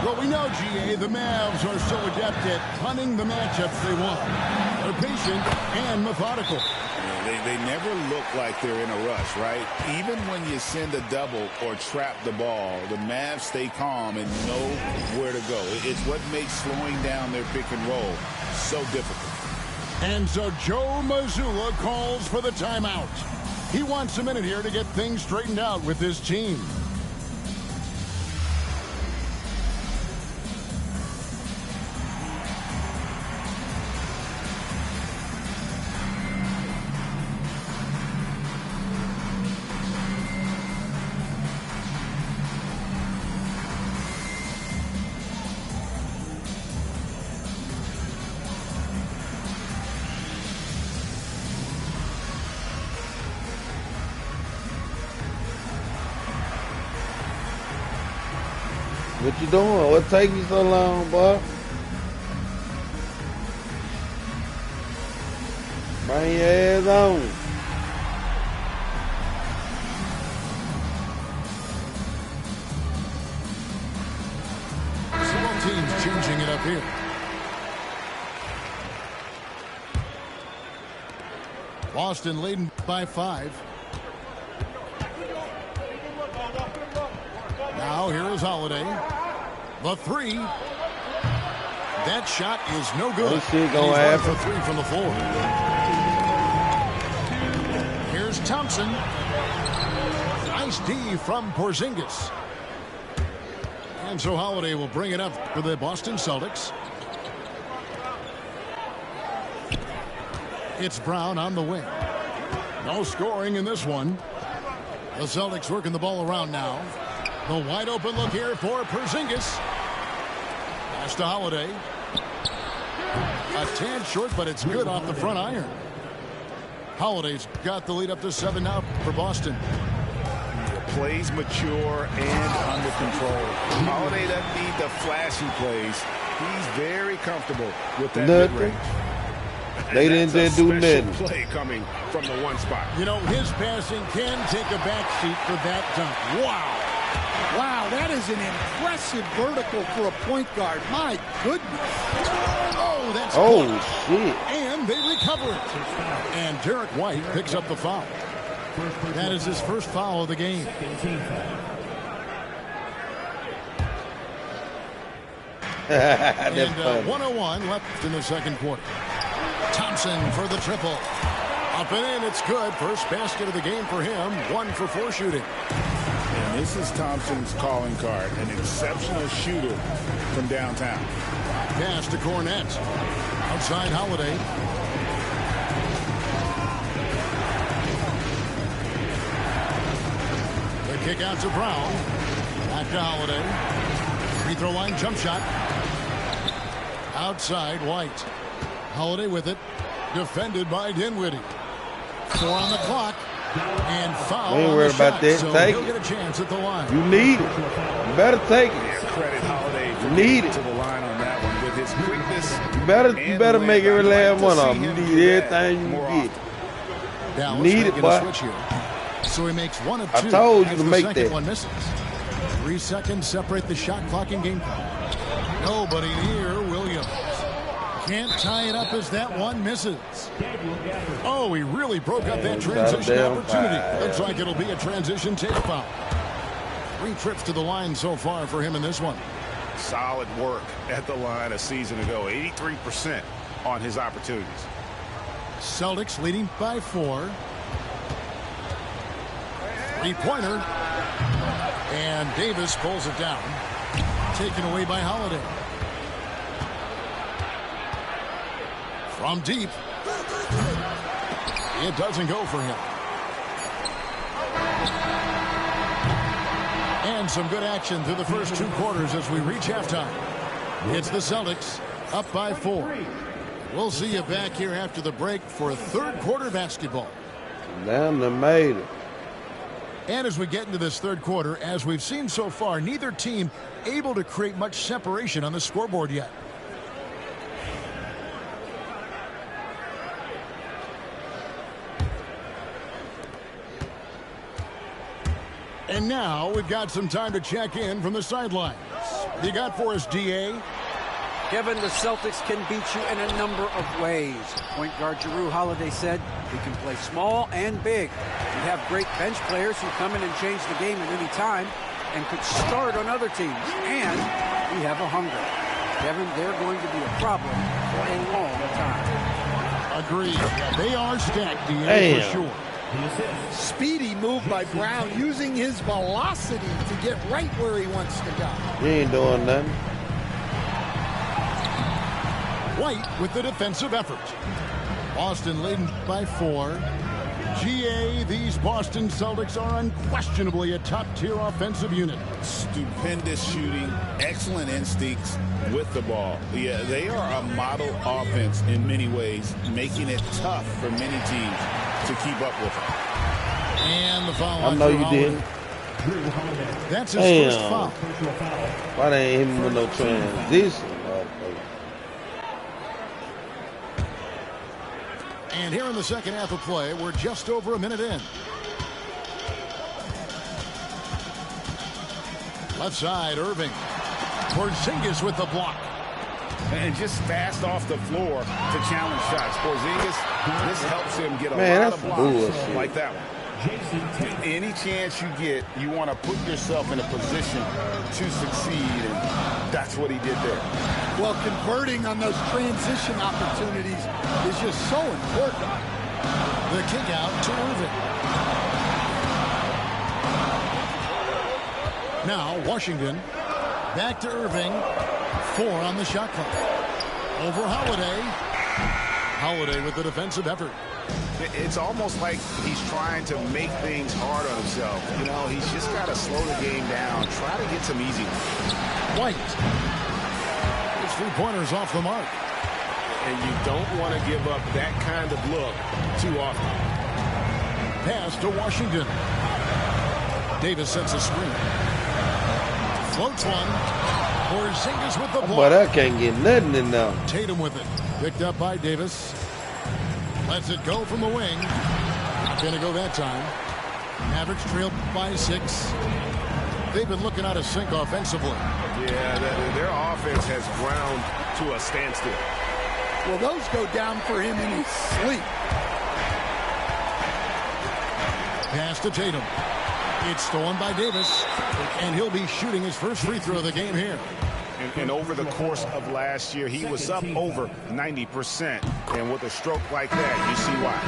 Well, we know, GA, the Mavs are so adept at punting the matchups they want. They're patient and methodical. Yeah, they never look like they're in a rush, right? Even when you send a double or trap the ball, the Mavs stay calm and know where to go. It's what makes slowing down their pick and roll so difficult. And so Joe Mazzulla calls for the timeout. He wants a minute here to get things straightened out with his team. What you doing? What take you so long, boy? Bring your ass on. Both teams changing it up here. Boston leading by 5. Now here is Holiday. The 3. That shot is no good. This shit gonna He's happen. for 3 from the floor. Here's Thompson. Nice D from Porzingis. And so Holiday will bring it up for the Boston Celtics. It's Brown on the wing. No scoring in this one. The Celtics working the ball around now. The wide open look here for Porzingis. Pass to Holiday. A tad short, but it's good off the front iron. Holiday's got the lead up to 7 now for Boston. Plays mature and under control. Holiday doesn't need the flashy plays. He's very comfortable with that mid-range. They didn't just do nothing. Play coming from the one spot. You know, his passing can take a backseat for that dunk. Wow. Wow, that is an impressive vertical for a point guard. My goodness. Oh, that's shit. And they recover it. And Derek White picks up the foul. That is his first foul of the game. And 1:01 left in the second quarter. Thompson for the triple. Up and in, it's good. First basket of the game for him. 1 for 4 shooting. And this is Thompson's calling card. An exceptional shooter from downtown. Pass to Cornett. Outside Holiday. The kick out to Brown. Back to Holiday. Free throw line jump shot. Outside White. Holiday with it. Defended by Dinwiddie. 4 on the clock. And foul. We ain't worried about that. So Take he'll it. get a chance at the line. You need it. You better take it. Credit Holiday for Need getting it. to the line on that one with his quickness. You better make every last one of them. You need everything you get. Dallas Need it, making a boy. switch here. So he makes 1 of 2. I told you as to the make second that. one misses. 3 seconds separate the shot clock and game clock. Nobody near Williams. Can't tie it up as that one misses. Oh, he really broke up that transition opportunity. Looks like it'll be a transition take foul. 3 trips to the line so far for him in this one. Solid work at the line a season ago. 83% on his opportunities. Celtics leading by 4. 3-pointer. And Davis pulls it down. Taken away by Holiday. From deep. It doesn't go for him. And some good action through the first 2 quarters as we reach halftime. It's the Celtics up by 4. We'll see you back here after the break for 3rd quarter basketball. Damn, they made it. And as we get into this 3rd quarter, as we've seen so far, neither team able to create much separation on the scoreboard yet. And now we've got some time to check in from the sidelines. What you got for us, DA? Kevin, the Celtics can beat you in a number of ways. Point guard Jrue Holiday said, we can play small and big. We have great bench players who come in and change the game at any time and could start on other teams. And we have a hunger. Kevin, they're going to be a problem for a long time. Agreed. They are stacked, DA, for sure. Speedy move by Brown, using his velocity to get right where he wants to go. You ain't doing nothing. White with the defensive effort. Boston leading by 4. GA, these Boston Celtics are unquestionably a top-tier offensive unit. Stupendous shooting, excellent instincts with the ball. Yeah, they are a model offense in many ways, making it tough for many teams to keep up with them. And the foul. I know you did. That's his first Damn. foul. Why they ain't him with no transition? And here in the second half of play, we're just over a minute in. Left side, Irving. Porzingis with the block. And just fast off the floor to challenge shots. Porzingis, this helps him get a Man, lot that's of blocks bullshit. like that one. Any chance you get, you want to put yourself in a position to succeed, and that's what he did there. Well, converting on those transition opportunities is just so important. The kick out to Irving. Now Washington back to Irving. 4 on the shot clock. Over Holiday. Holiday with the defensive effort. It's almost like he's trying to make things hard on himself. You know, he's just got to slow the game down. Try to get some easy ones. White. His 3-pointers off the mark. And you don't want to give up that kind of look too often. Pass to Washington. Davis sets a screen. Floats one. Porzingis with the block. But I can't get nothing in there. Tatum with it. Picked up by Davis. Lets it go from the wing. Not going to go that time. Mavericks trailed by 6. They've been looking out of sync offensively. Yeah, their offense has ground to a standstill. Well, those go down for him in his sleep. Pass to Tatum. It's stolen by Davis, and he'll be shooting his first free throw of the game here. And over the course of last year, he was up over 90%. And with a stroke like that, you see why.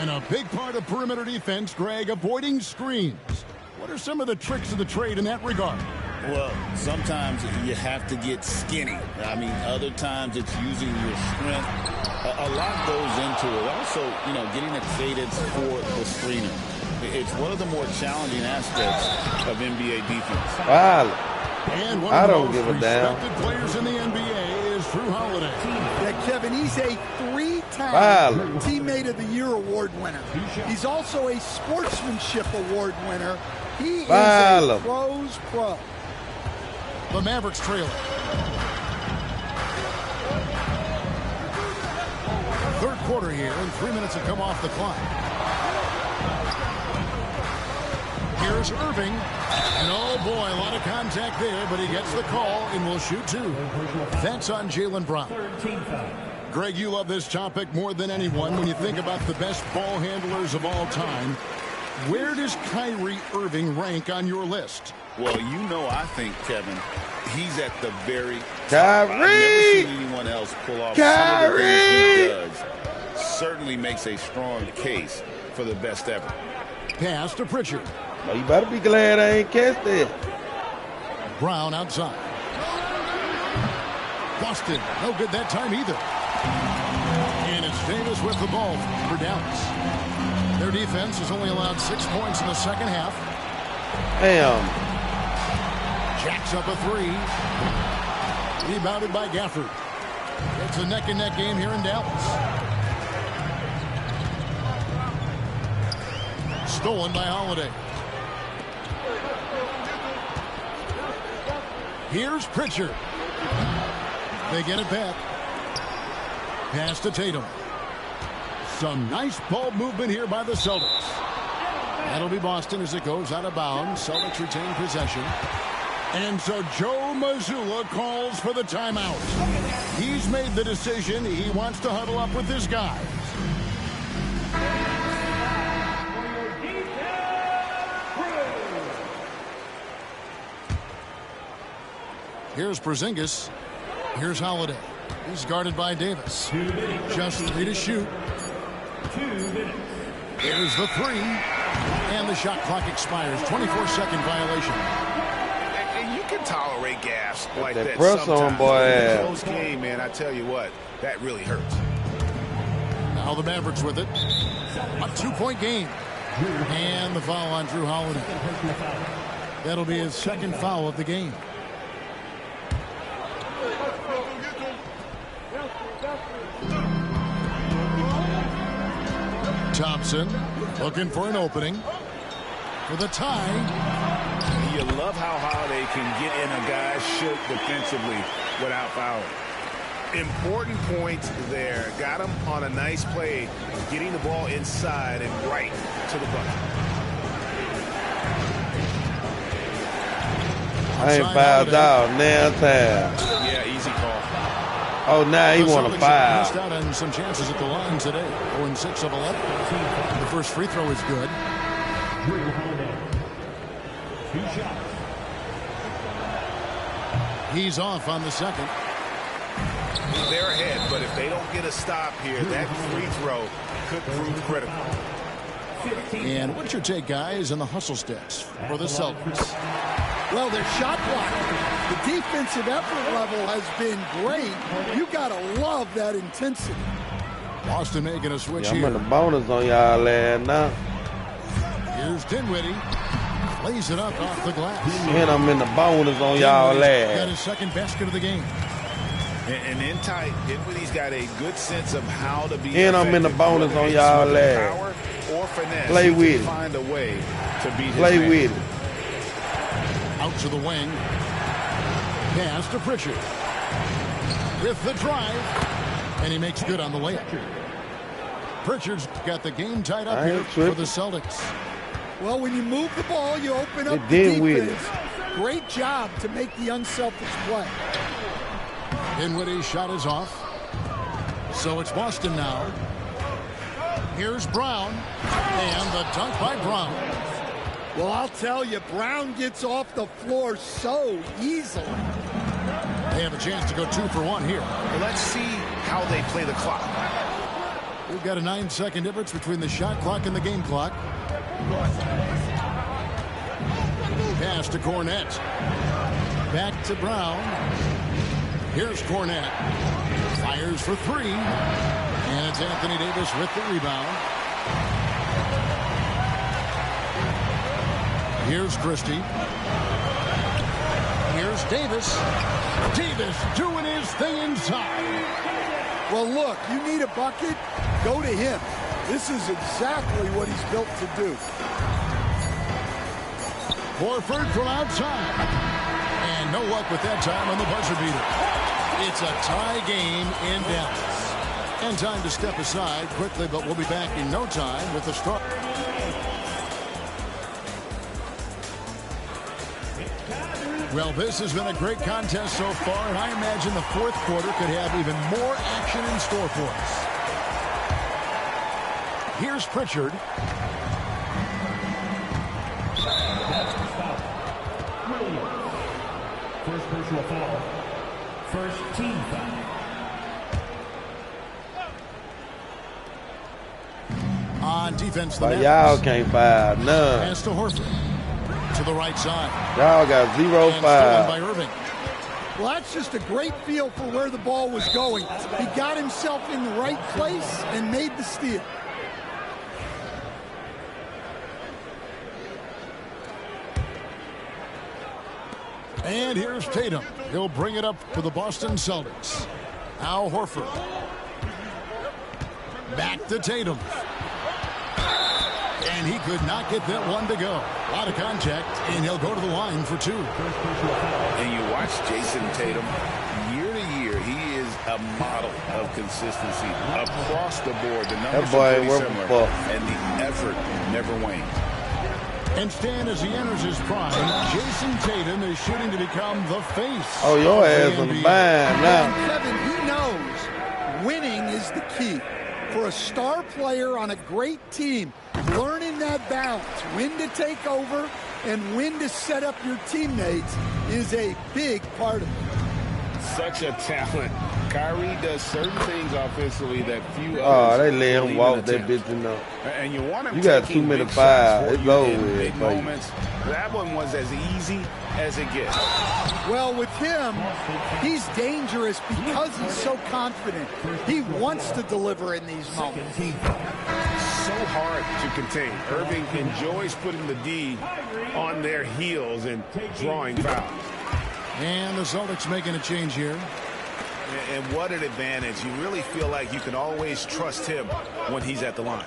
And a big part of perimeter defense, Greg, avoiding screens. What are some of the tricks of the trade in that regard? Well, sometimes you have to get skinny. I mean, other times it's using your strength. A lot goes into it. Also, getting excited for the screener. It's one of the more challenging aspects of NBA defense. Wow. And one I of the don't most give a damn. respected players in the NBA is Drew Holiday. Yeah, Kevin, he's a three-time Teammate of the Year award winner. He's also a Sportsmanship Award winner. He is a pro's pro. The Mavericks trailing. Third quarter here, and 3 minutes have come off the clock. Here's Irving. And oh boy, a lot of contact there, but he gets the call and will shoot two. That's on Jaylen Brown. Greg, you love this topic more than anyone when you think about the best ball handlers of all time. Where does Kyrie Irving rank on your list? Well, I think, Kevin, he's at the very top. I've never seen anyone else pull off some of the things he does. Certainly makes a strong case for the best ever. Pass to Pritchard. Well, you better be glad I ain't catch that. Brown outside. Boston, no good that time either. And it's Davis with the ball for Dallas. Their defense has only allowed 6 points in the second half. Damn. Jacks up a three. Rebounded by Gafford. It's a neck-and-neck game here in Dallas. Stolen by Holiday. Here's Pritchard. They get it back. Pass to Tatum. Some nice ball movement here by the Celtics. That'll be Boston as it goes out of bounds. Celtics retain possession. And so Joe Mazzulla calls for the timeout. He's made the decision. He wants to huddle up with his guys. Here's Porzingis. Here's Holiday. He's guarded by Davis. Just 3 to shoot. There's the three. And the shot clock expires. 24-second violation. And you can tolerate gas like that press sometimes. on, boy. In a close game, man, I tell you what, that really hurts. Now the Mavericks with it. A 2-point game. And the foul on Drew Holiday. That'll be his second foul of the game. Thompson looking for an opening for the tie. You love how Holiday can get in a guy's shirt defensively without fouling. Important points there. Got him on a nice play, getting the ball inside and right to the bucket. I ain't fouled out now time. Yeah, easy call. Oh, now he want to foul. Missed out on some chances at the line today. 0-6 of 11. The first free throw is good. 2 shots. He's off on the second. They're ahead, but if they don't get a stop here, that free throw could prove critical. And what's your take, guys, on the hustle sticks for the Celtics? Well, their shot block, the defensive effort level has been great. You got to love that intensity. Boston making a switch I'm here. in the bonus on y'all lad now. Here's Dinwiddie. Plays it up off the glass. And I'm in the bonus on y'all Got lad. his second basket of the game. And in tight, Dinwiddie's got a good sense of how to be. And I'm in the bonus on y'all lad. Power or finesse. Play with it. Find a way to beat his Play man. with it. Out to the wing. Pass to Pritchard. With the drive. And he makes good on the layup. Pritchard's got the game tied up here for the Celtics. Well, when you move the ball, you open up They the did with defense. Great job to make the unselfish play. Dinwiddie's shot is off. So it's Boston now. Here's Brown. And the dunk by Brown. Well, I'll tell you, Brown gets off the floor so easily. They have a chance to go 2 for 1 here. Well, let's see how they play the clock. We've got a 9-second difference between the shot clock and the game clock. Pass to Cornette. Back to Brown. Here's Cornette. Fires for 3. And it's Anthony Davis with the rebound. Here's Christie. Here's Davis. Davis doing his thing inside. Well, look, you need a bucket, go to him. This is exactly what he's built to do. Horford from outside. And no luck with that time on the buzzer beater. It's a tie game in Dallas. And time to step aside quickly, but we'll be back in no time with the start. Well, this has been a great contest so far, and I imagine the fourth quarter could have even more action in store for us. Here's Pritchard. First personal foul. First team foul. On defense, the y'all can't foul none. Pass to Horford. To the right side. Y'all got 0 foul. By Irving. Well, that's just a great feel for where the ball was going. He got himself in the right place and made the steal. And here's Tatum. He'll bring it up for the Boston Celtics. Al Horford. Back to Tatum. And he could not get that one to go. A lot of contact, and he'll go to the line for 2. And you watch Jason Tatum, year to year, he is a model of consistency. Across the board, the numbers are pretty similar, and the effort never waned. And Stan, as he enters his prime, Jason Tatum is shooting to become the face. Oh, your ass on the bind now. And Kevin, he knows winning is the key. For a star player on a great team, learning that balance, when to take over and when to set up your teammates is a big part of it. Such a talent. Kyrie does certain things offensively that few others. Oh, they let him walk that bitch in there. And you want him. You got 2 minutes 5. It's over with. Big moments. That one was as easy as it gets. Well, with him, he's dangerous because he's so confident. He wants to deliver in these moments. So hard to contain. Irving enjoys putting the D on their heels and drawing fouls. And the Celtics making a change here. And what an advantage. You really feel like you can always trust him when he's at the line.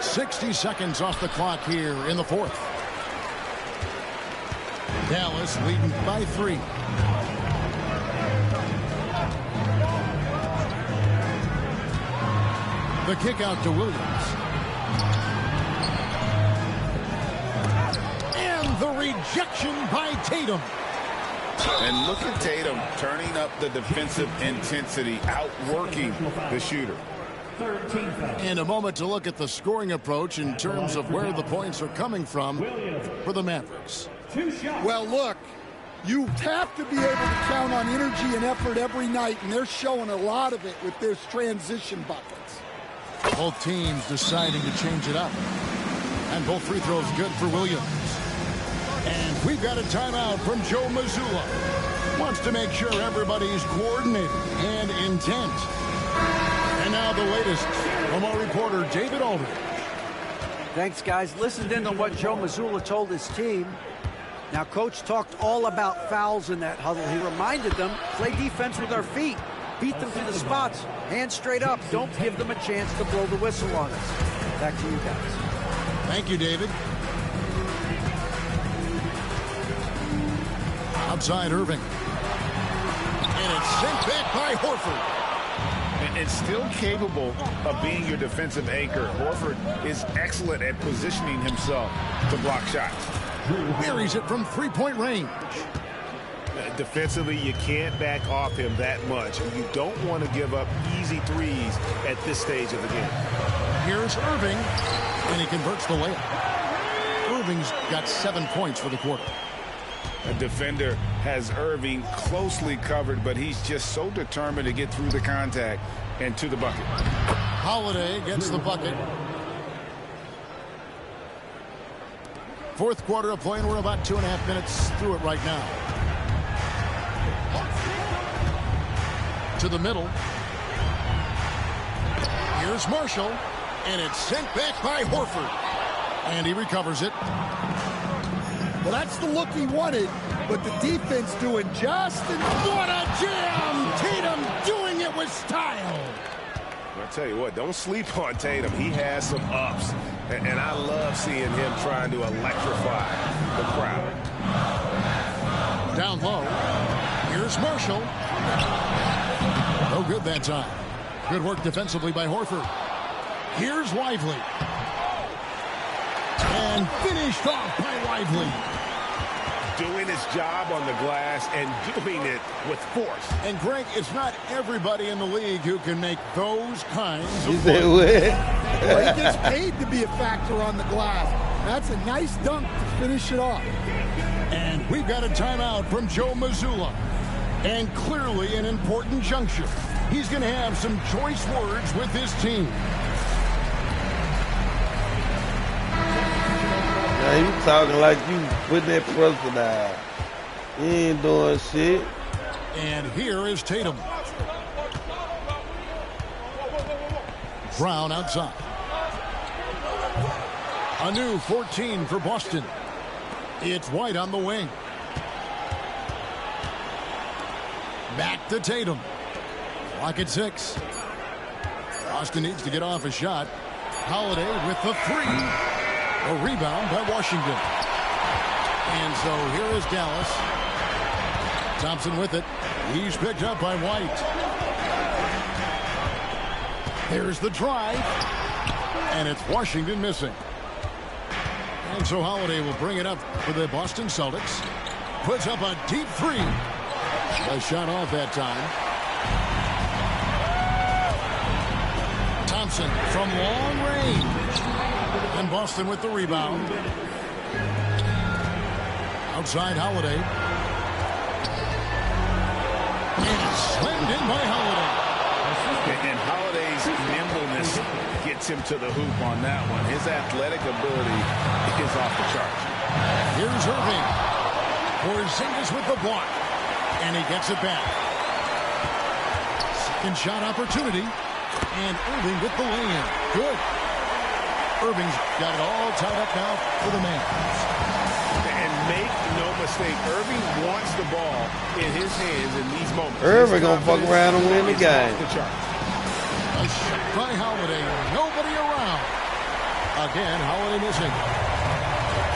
60 seconds off the clock here in the fourth. Dallas leading by 3. The kick out to Williams. And the rejection by Tatum. And look at Tatum turning up the defensive intensity, outworking the shooter. And a moment to look at the scoring approach in terms of where the points are coming from for the Mavericks. Well, look, you have to be able to count on energy and effort every night, and they're showing a lot of it with their transition buckets. Both teams deciding to change it up. And both free throws good for Williams. And we've got a timeout from Joe Mazzulla. Wants to make sure everybody's coordinated and intent. And now the latest from our reporter, David Aldridge. Thanks, guys. Listened in on what Joe Mazzulla told his team. Now, Coach talked all about fouls in that huddle. He reminded them, play defense with our feet. Beat them to the spots. Hands straight up. Don't give them a chance to blow the whistle on us. Back to you guys. Thank you, David. Outside Irving. And it's sent back by Horford. And still capable of being your defensive anchor. Horford is excellent at positioning himself to block shots. Buries it from three-point range. Defensively, you can't back off him that much. You don't want to give up easy threes at this stage of the game. Here's Irving, and he converts the layup. Irving's got 7 points for the quarter. A defender has Irving closely covered, but he's just so determined to get through the contact and to the bucket. Holiday gets the bucket. Fourth quarter of play, and we're about 2.5 minutes through it right now. To the middle. Here's Marshall, and it's sent back by Horford. And he recovers it. Well, that's the look he wanted, but the defense doing just and what a jam! Tatum doing it with style. I'll tell you what, don't sleep on Tatum. He has some ups, and I love seeing him trying to electrify the crowd. Down low. Here's Marshall. No good that time. Good work defensively by Horford. Here's Lively. And finished off by Lively. Doing his job on the glass and doing it with force. And Greg, it's not everybody in the league who can make those kinds of You said what? Well, he gets paid to be a factor on the glass. That's a nice dunk to finish it off. And we've got a timeout from Joe Mazzulla. And clearly an important juncture. He's going to have some choice words with his team. Now you talking like you putting that pressure down. You ain't doing shit. And here is Tatum. Brown outside. A new 14 for Boston. It's White on the wing. Back to Tatum. Clock at 6. Boston needs to get off a shot. Holiday with the 3. A rebound by Washington. And so here is Dallas. Thompson with it. He's picked up by White. There's the drive. And it's Washington missing. And so Holiday will bring it up for the Boston Celtics. Puts up a deep 3. A shot off that time. Thompson from long range. And Boston with the rebound. Outside Holiday. And it's slammed in by Holiday. And Holiday's nimbleness gets him to the hoop on that one. His athletic ability is off the charts. Here's Irving. Porzingis with the block. And he gets it back. Second shot opportunity. And Irving with the lay-in. Good. Irving's got it all tied up now for the man. And make no mistake, Irving wants the ball in his hands in these moments. Irving gonna fuck around and win the game. A shot by Holiday. Nobody around. Again, Holiday missing.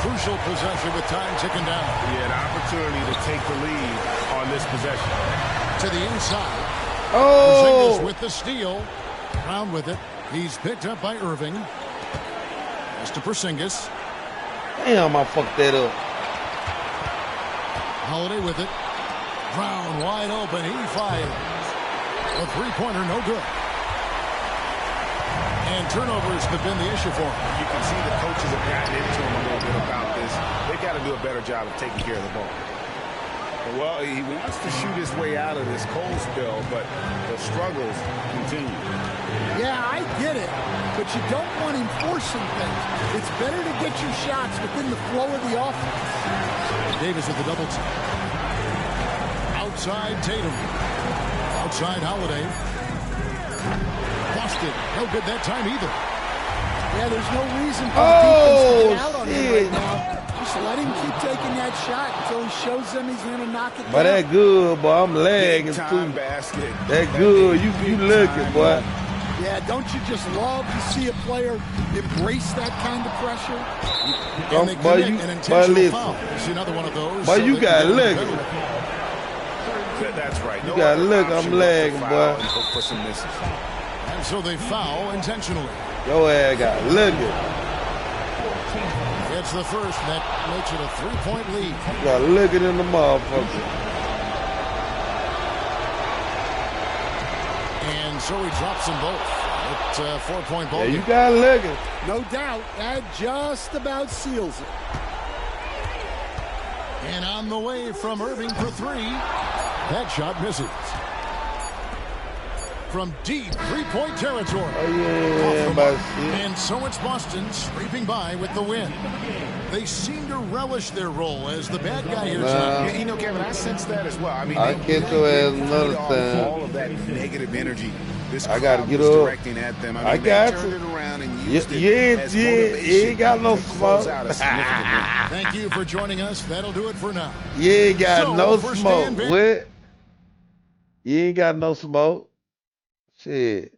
Crucial possession with time ticking down. He had an opportunity to take the lead on this possession. To the inside. Oh! Porzingis with the steal. Brown with it. He's picked up by Irving. To Porzingis. Damn, I fucked that up. Holiday with it. Brown wide open. He fires. A three-pointer, no good. And turnovers have been the issue for him. You can see the coaches have gotten into him a little bit about this. They've got to do a better job of taking care of the ball. Well, he wants to shoot his way out of this cold spell, but the struggles continue. Yeah, I get it, but you don't want him forcing things. It's better to get your shots within the flow of the offense. Davis with the double team. Outside Tatum. Outside Holiday. Boston. No good that time either. Yeah, there's no reason for the defense to get out on him right now. Just let him keep taking that shot until he shows them he's going to knock it down. But that good, boy. I'm lagging too. Basket. That good. You looking, boy. Yeah, don't you just love to see a player embrace that kind of pressure? And they commit an intentional foul. See another one of those. But so you got lucky. That's right. You gotta look, I'm lagging, boy. And hope for some misses. And so they foul intentionally. Your ass got looking. It's the first that makes it a 3-point lead. You got looking in the motherfucker. And so he drops them both. It's a 4-point ball. Yeah, you got looking. No doubt, that just about seals it. And on the way from Irving for three. That shot misses. From deep three-point territory. Oh, yeah, Off the mark. And so it's Boston scraping by with the win. They seem to relish their role as the bad guy here tonight. You know, Kevin, I sense that as well. I mean, I get your ass another time. All of that negative energy. This I gotta get was up. directing at them. I mean, got they turned you. it around and You used it as ain't got no motivation to close smoke. out a significant win. Thank you for joining us. That'll do it for now. You ain't got So, no for smoke. Stan Van- What? You ain't got no smoke. Shit.